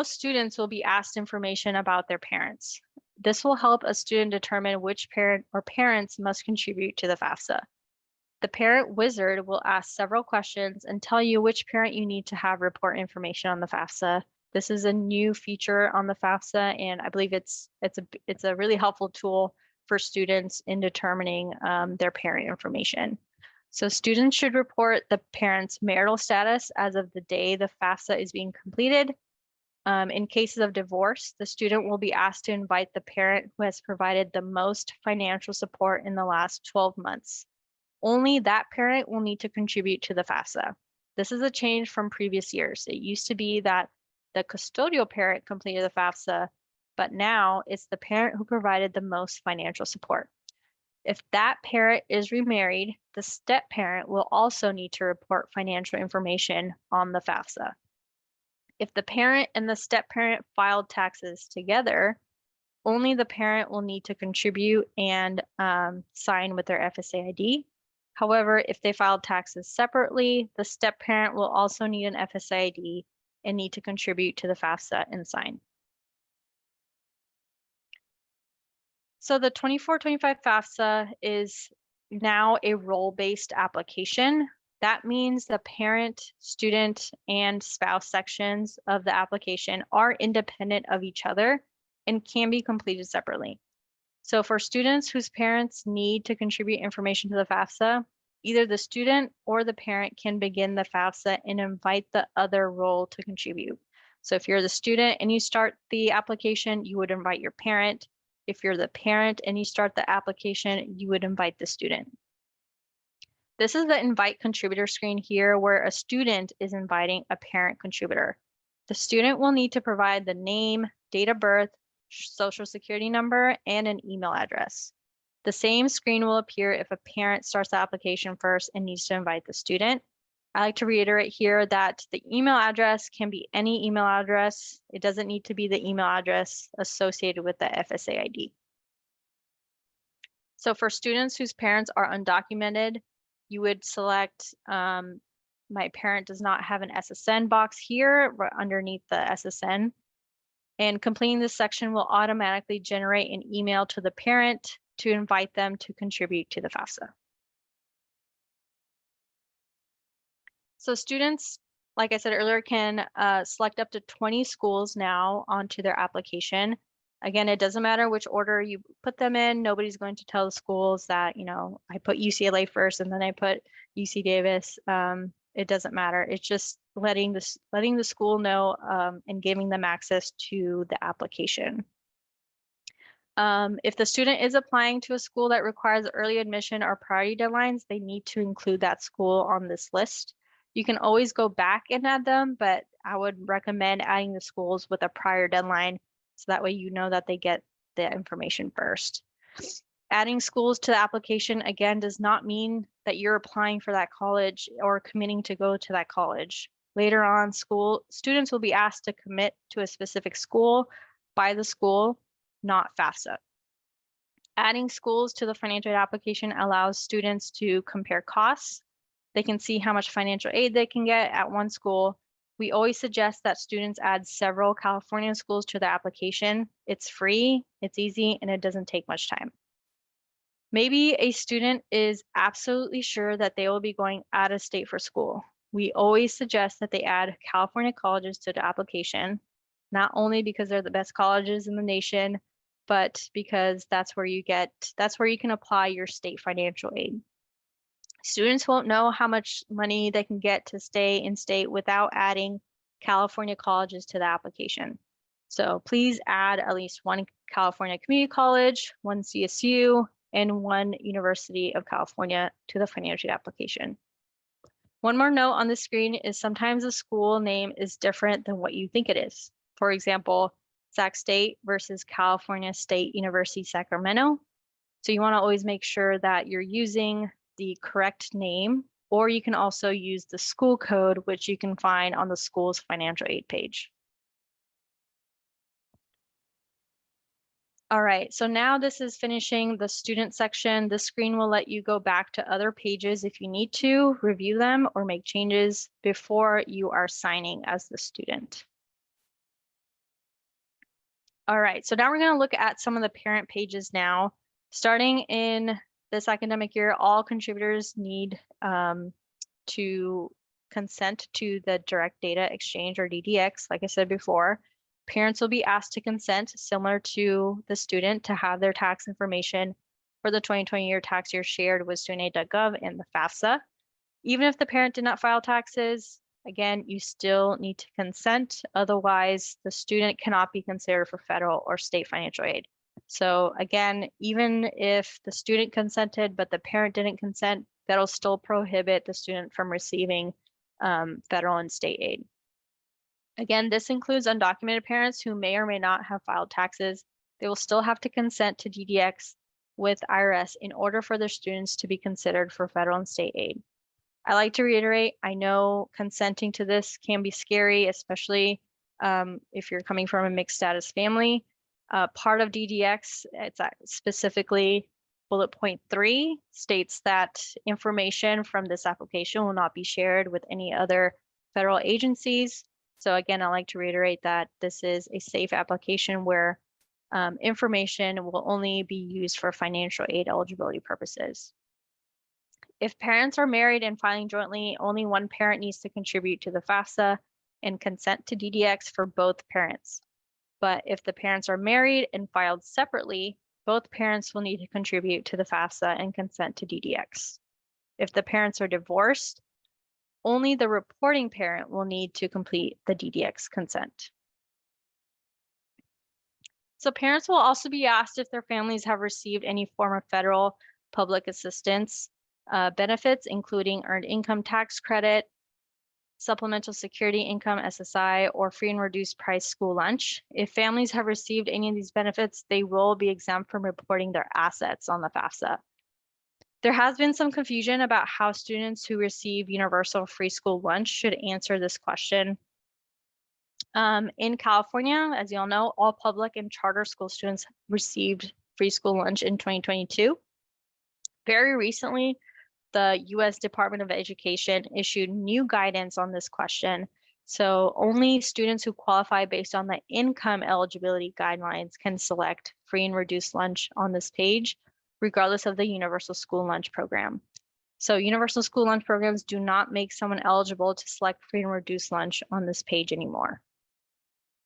students will be asked information about their parents. This will help a student determine which parent or parents must contribute to the FAFSA. The parent wizard will ask several questions and tell you which parent you need to have report information on the FAFSA. This is a new feature on the FAFSA, and I believe it's a really helpful tool for students in determining their parent information. So students should report the parent's marital status as of the day the FAFSA is being completed. In cases of divorce, the student will be asked to invite the parent who has provided the most financial support in the last 12 months. Only that parent will need to contribute to the FAFSA. This is a change from previous years. It used to be that the custodial parent completed the FAFSA, but now it's the parent who provided the most financial support. If that parent is remarried, the step parent will also need to report financial information on the FAFSA. If the parent and the step parent filed taxes together, only the parent will need to contribute and sign with their FSA ID. However, if they filed taxes separately, the step parent will also need an FSA ID and need to contribute to the FAFSA and sign. So the 24-25 FAFSA is now a role-based application. That means the parent, student, and spouse sections of the application are independent of each other and can be completed separately. So for students whose parents need to contribute information to the FAFSA, either the student or the parent can begin the FAFSA and invite the other role to contribute. So if you're the student and you start the application, you would invite your parent. If you're the parent and you start the application, you would invite the student. This is the invite contributor screen here where a student is inviting a parent contributor. The student will need to provide the name, date of birth, social security number, and an email address. The same screen will appear if a parent starts the application first and needs to invite the student. I like to reiterate here that the email address can be any email address. It doesn't need to be the email address associated with the FSA ID. So for students whose parents are undocumented, you would select my parent does not have an SSN box here right underneath the SSN. And completing this section will automatically generate an email to the parent to invite them to contribute to the FAFSA. So students, like I said earlier, can select up to 20 schools now onto their application. Again, it doesn't matter which order you put them in. Nobody's going to tell the schools that, you know, I put UCLA first and then I put UC Davis. It doesn't matter. It's just letting the school know and giving them access to the application. If the student is applying to a school that requires early admission or priority deadlines, they need to include that school on this list. You can always go back and add them, but I would recommend adding the schools with a prior deadline so that way you know that they get the information first. Adding schools to the application, again, does not mean that you're applying for that college or committing to go to that college. Later on, students will be asked to commit to a specific school by the school, not FAFSA. Adding schools to the financial aid application allows students to compare costs. They can see how much financial aid they can get at one school. We always suggest that students add several California schools to the application. It's free, it's easy, and it doesn't take much time. Maybe a student is absolutely sure that they will be going out of state for school. We always suggest that they add California colleges to the application, not only because they're the best colleges in the nation, but because that's where you can apply your state financial aid. Students won't know how much money they can get to stay in state without adding California colleges to the application. So please add at least one California community college, one CSU, and one University of California to the financial aid application. One more note on the screen is sometimes the school name is different than what you think it is. For example, Sac State versus California State University, Sacramento. So you want to always make sure that you're using the correct name, or you can also use the school code, which you can find on the school's financial aid page. All right, so now this is finishing the student section. The screen will let you go back to other pages if you need to review them or make changes before you are signing as the student. All right, so now we're going to look at some of the parent pages now. Starting in this academic year, all contributors need to consent to the direct data exchange, or DDX, like I said before. Parents will be asked to consent, similar to the student, to have their tax information for the 2020 tax year shared with studentaid.gov and the FAFSA. Even if the parent did not file taxes, again, you still need to consent. Otherwise, the student cannot be considered for federal or state financial aid. So again, even if the student consented, but the parent didn't consent, that'll still prohibit the student from receiving federal and state aid. Again, this includes undocumented parents who may or may not have filed taxes. They will still have to consent to DDX with IRS in order for their students to be considered for federal and state aid. I like to reiterate, I know consenting to this can be scary, especially if you're coming from a mixed status family. Part of DDX, it's specifically bullet point 3, states that information from this application will not be shared with any other federal agencies. So again, I like to reiterate that this is a safe application where information will only be used for financial aid eligibility purposes. If parents are married and filing jointly, only one parent needs to contribute to the FAFSA and consent to DDX for both parents. But if the parents are married and filed separately, both parents will need to contribute to the FAFSA and consent to DDX. If the parents are divorced, only the reporting parent will need to complete the DDX consent. So parents will also be asked if their families have received any form of federal public assistance benefits, including earned income tax credit, supplemental security income, SSI, or free and reduced price school lunch. If families have received any of these benefits, they will be exempt from reporting their assets on the FAFSA. There has been some confusion about how students who receive universal free school lunch should answer this question. In California, as you all know, all public and charter school students received free school lunch in 2022. Very recently, the U.S. Department of Education issued new guidance on this question. So only students who qualify based on the income eligibility guidelines can select free and reduced lunch on this page, regardless of the universal school lunch program. So universal school lunch programs do not make someone eligible to select free and reduced lunch on this page anymore.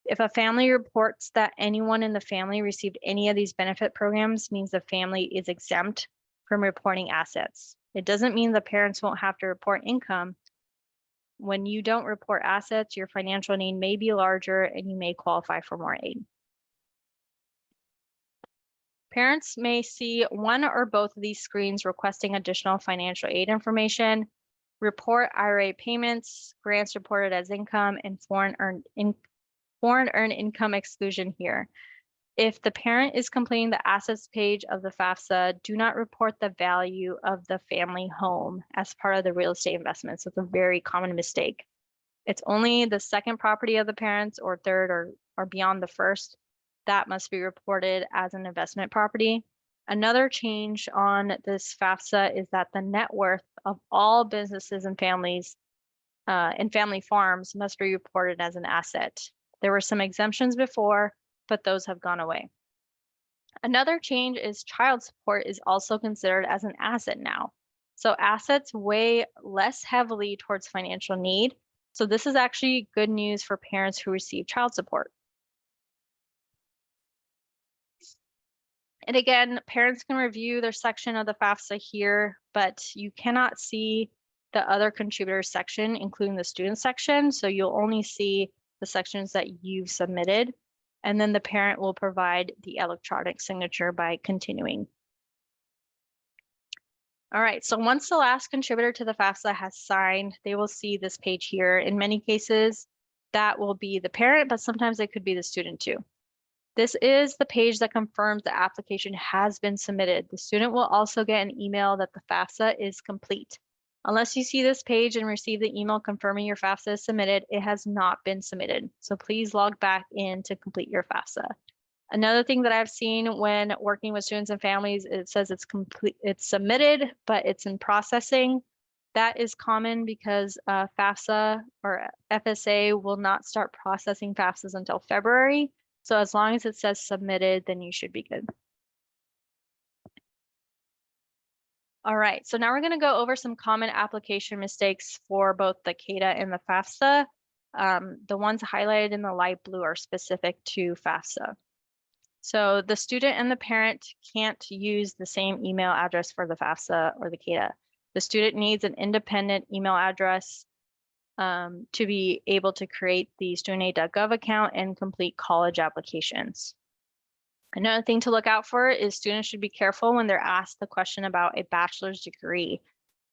If a family reports that anyone in the family received any of these benefit programs, means the family is exempt from reporting assets. It doesn't mean the parents won't have to report income. When you don't report assets, your financial need may be larger and you may qualify for more aid. Parents may see one or both of these screens requesting additional financial aid information, report IRA payments, grants reported as income, and foreign earned income exclusion here. If the parent is completing the assets page of the FAFSA, do not report the value of the family home as part of the real estate investment. So it's a very common mistake. It's only the second property of the parents or third or beyond the first that must be reported as an investment property. Another change on this FAFSA is that the net worth of all businesses and families and family farms must be reported as an asset. There were some exemptions before, but those have gone away. Another change is child support is also considered as an asset now. So assets weigh less heavily towards financial need. So this is actually good news for parents who receive child support. And again, parents can review their section of the FAFSA here but you cannot see the other contributors section, including the student section. So you'll only see the sections that you've submitted, and then the parent will provide the electronic signature by continuing. All right, so once the last contributor to the FAFSA has signed, they will see this page here. In many cases, that will be the parent, but sometimes it could be the student too. This is the page that confirms the application has been submitted. The student will also get an email that the FAFSA is complete. Unless you see this page and receive the email confirming your FAFSA is submitted, it has not been submitted. So please log back in to complete your FAFSA. Another thing that I've seen when working with students and families, it says it's complete, it's submitted, but it's in processing. That is common because FAFSA or FSA will not start processing FAFSAs until February. So as long as it says submitted, then you should be good. All right, so now we're going to go over some common application mistakes for both the CADA and the FAFSA. The ones highlighted in the light blue are specific to FAFSA. So the student and the parent can't use the same email address for the FAFSA or the CADA. The student needs an independent email address to be able to create the studentaid.gov account and complete college applications. Another thing to look out for is students should be careful when they're asked the question about a bachelor's degree.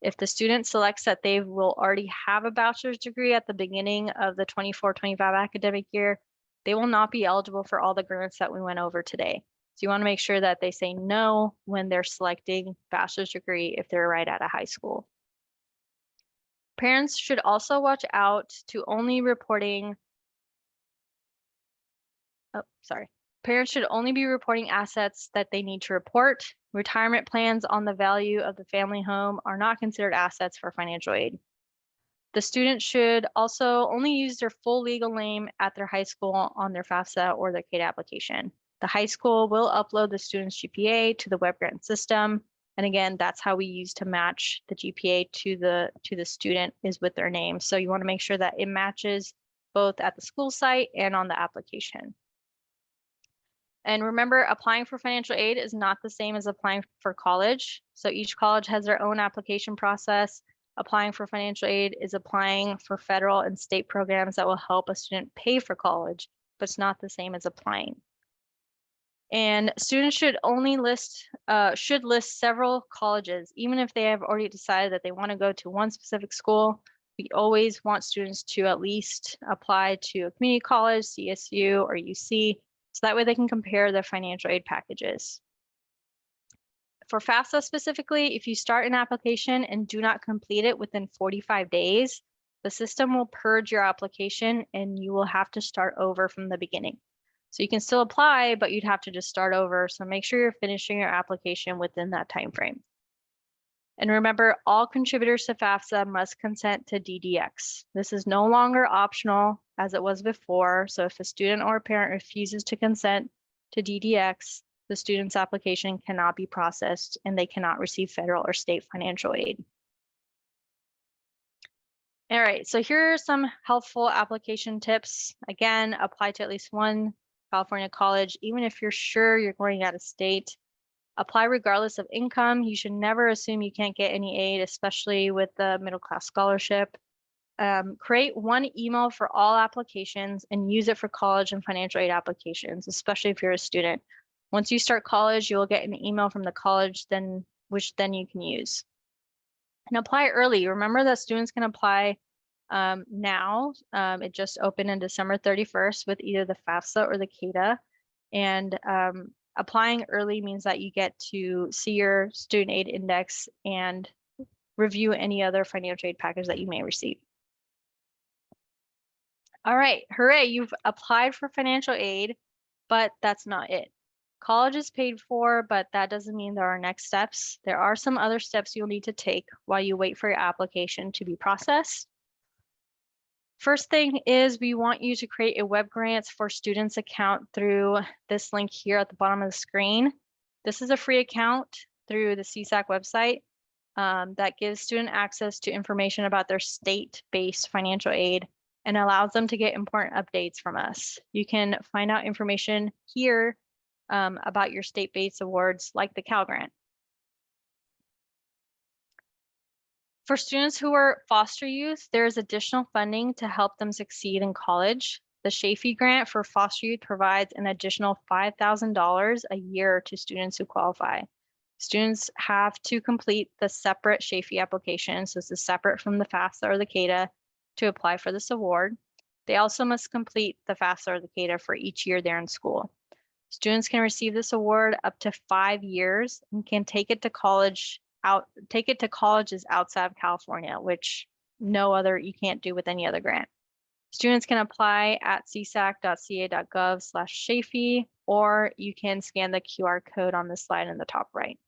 If the student selects that they will already have a bachelor's degree at the beginning of the 24-25 academic year, they will not be eligible for all the grants that we went over today. So you want to make sure that they say no when they're selecting bachelor's degree if they're right out of high school. Parents should also watch out to only reporting, Parents should only be reporting assets that they need to report. Retirement plans on the value of the family home are not considered assets for financial aid. The student should also only use their full legal name at their high school on their FAFSA or their CADA application. The high school will upload the student's GPA to the web grant system. And again, that's how we use to match the GPA to the student is with their name. So you want to make sure that it matches both at the school site and on the application. And remember, applying for financial aid is not the same as applying for college. So each college has their own application process. Applying for financial aid is applying for federal and state programs that will help a student pay for college, but it's not the same as applying. And students should only list several colleges, even if they have already decided that they want to go to one specific school. We always want students to at least apply to a community college, CSU, or UC, so that way they can compare their financial aid packages. For FAFSA specifically, if you start an application and do not complete it within 45 days, the system will purge your application and you will have to start over from the beginning. So you can still apply, but you'd have to just start over. So make sure you're finishing your application within that time frame. And remember, all contributors to FAFSA must consent to DDX. This is no longer optional as it was before. So if a student or a parent refuses to consent to DDX, the student's application cannot be processed and they cannot receive federal or state financial aid. All right, so here are some helpful application tips. Again, apply to at least one California college, even if you're sure you're going out of state. Apply regardless of income. You should never assume you can't get any aid, especially with the middle class scholarship. Create one email for all applications and use it for college and financial aid applications, especially if you're a student. Once you start college, you'll get an email from the college, which then you can use. And apply early. Remember that students can apply now. It just opened on December 31st with either the FAFSA or the CADA. And applying early means that you get to see your student aid index and review any other financial aid package that you may receive. All right, hooray, you've applied for financial aid, but that's not it. College is paid for, but that doesn't mean there are next steps. There are some other steps you'll need to take while you wait for your application to be processed. First thing is we want you to create a web grants for students account through this link here at the bottom of the screen. This is a free account through the CSAC website that gives student access to information about their state-based financial aid and allows them to get important updates from us. You can find out information here about your state-based awards like the Cal Grant. For students who are foster youth, there is additional funding to help them succeed in college. The Schiavo grant for foster youth provides an additional $5,000 a year to students who qualify. Students have to complete the separate Schiavo application, so this is separate from the FAFSA or the CADA, to apply for this award. They also must complete the FAFSA or the CADA for each year they're in school. Students can receive this award up to 5 years and can take it to colleges outside of California, which you can't do with any other grant. Students can apply at csac.ca.gov/Schiavo, or you can scan the QR code on the slide in the top right.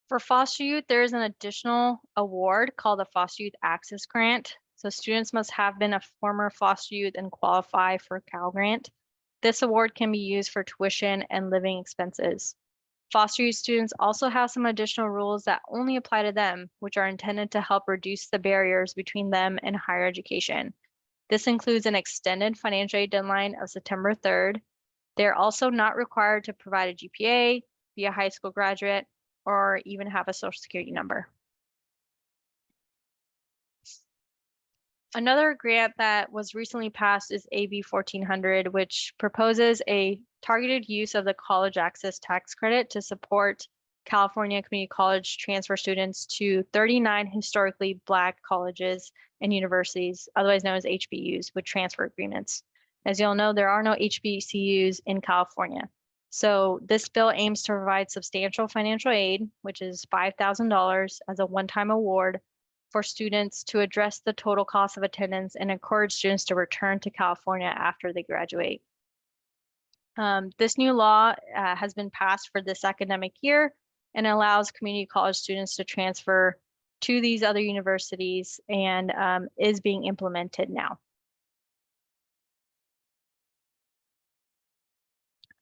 For foster youth, there is an additional award called the Foster Youth Access Grant. So students must have been a former foster youth and qualify for a Cal Grant. This award can be used for tuition and living expenses. Foster youth students also have some additional rules that only apply to them, which are intended to help reduce the barriers between them and higher education. This includes an extended financial aid deadline of September 3rd. They're also not required to provide a GPA, be a high school graduate, or even have a social security number. Another grant that was recently passed is AB 1400, which proposes a targeted use of the college access tax credit to support California community college transfer students to 39 historically Black colleges and universities, otherwise known as HBUs, with transfer agreements. As you all know, there are no HBCUs in California. So this bill aims to provide substantial financial aid, which is $5,000 as a one-time award for students to address the total cost of attendance and encourage students to return to California after they graduate. This new law has been passed for this academic year and allows community college students to transfer to these other universities and is being implemented now.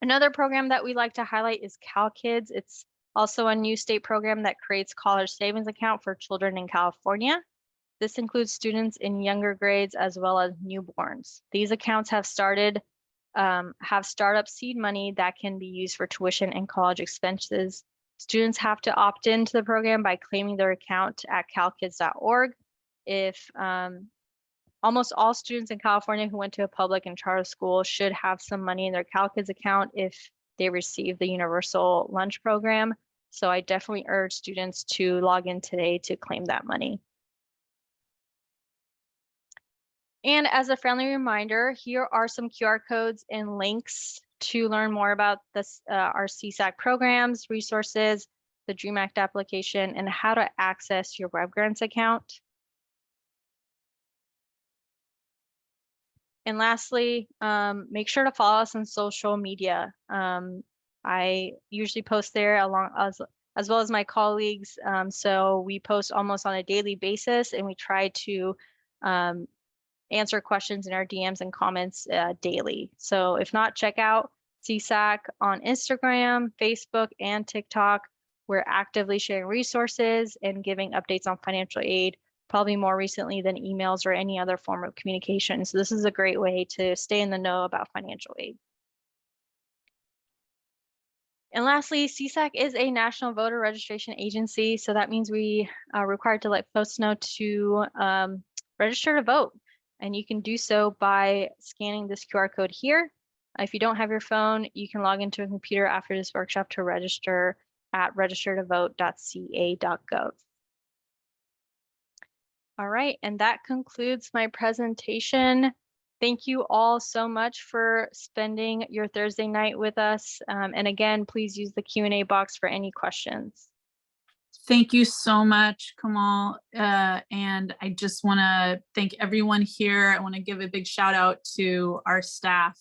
Another program that we like to highlight is CalKids. It's also a new state program that creates college savings account for children in California. This includes students in younger grades as well as newborns. These accounts have startup seed money that can be used for tuition and college expenses. Students have to opt into the program by claiming their account at calkids.org. If almost all students in California who went to a public and charter school should have some money in their CalKids account if they receive the universal lunch program. So I definitely urge students to log in today to claim that money. And as a friendly reminder, here are some QR codes and links to learn more about this, our CSAC programs, resources, the DREAM Act application, and how to access your Web Grants account. And lastly, make sure to follow us on social media. I usually post there as well as my colleagues. So we post almost on a daily basis, and we try to answer questions in our DMs and comments daily. So if not, check out CSAC on Instagram, Facebook, and TikTok. We're actively sharing resources and giving updates on financial aid, probably more recently than emails or any other form of communication. So this is a great way to stay in the know about financial aid. And lastly, CSAC is a national voter registration agency. So that means we are required to let folks know to register to vote. And you can do so by scanning this QR code here. If you don't have your phone, you can log into a computer after this workshop to register at registertovote.ca.gov. All right, and that concludes my presentation. Thank you all so much for spending your Thursday night with us. And again, please use the Q&A box for any questions. Thank you so much, Kamal. And I just want to thank everyone here. I want to give a big shout out to our staff,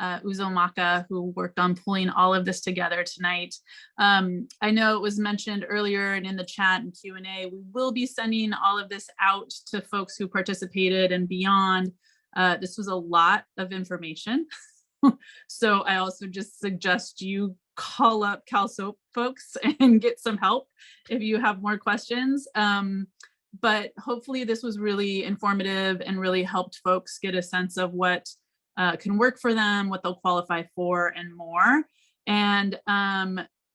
Uzumaka, who worked on pulling all of this together tonight. I know it was mentioned earlier and in the chat and Q&A, we will be sending all of this out to folks who participated and beyond. This was a lot of information. So I also just suggest you call up CalSOAP folks and get some help if you have more questions. But hopefully this was really informative and really helped folks get a sense of what can work for them, what they'll qualify for, and more. And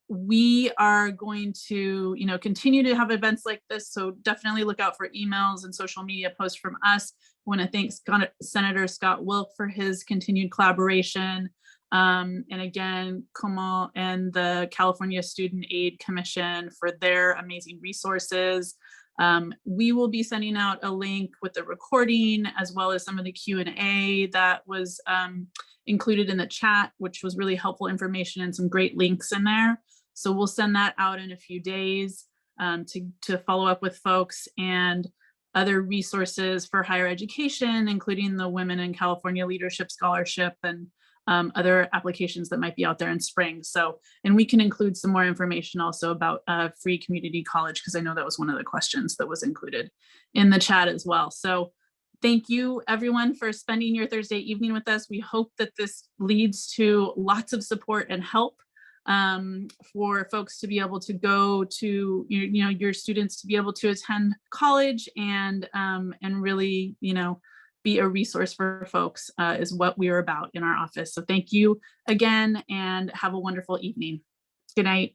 we are going to, continue to have events like this. So definitely look out for emails and social media posts from us. I want to thank Senator Scott Wilk for his continued collaboration. And again, Kamal and the California Student Aid Commission for their amazing resources. We will be sending out a link with the recording as well as some of the Q&A that was included in the chat, which was really helpful information and some great links in there. So we'll send that out in a few days to follow up with folks, and other resources for higher education, including the Women in California Leadership Scholarship and other applications that might be out there in spring. So, and we can include some more information also about free community college, because I know that was one of the questions that was included in the chat as well. So thank you everyone for spending your Thursday evening with us. We hope that this leads to lots of support and help for folks to be able to go to, your students to be able to attend college and really, be a resource for folks is what we are about in our office. So thank you again and have a wonderful evening. Good night.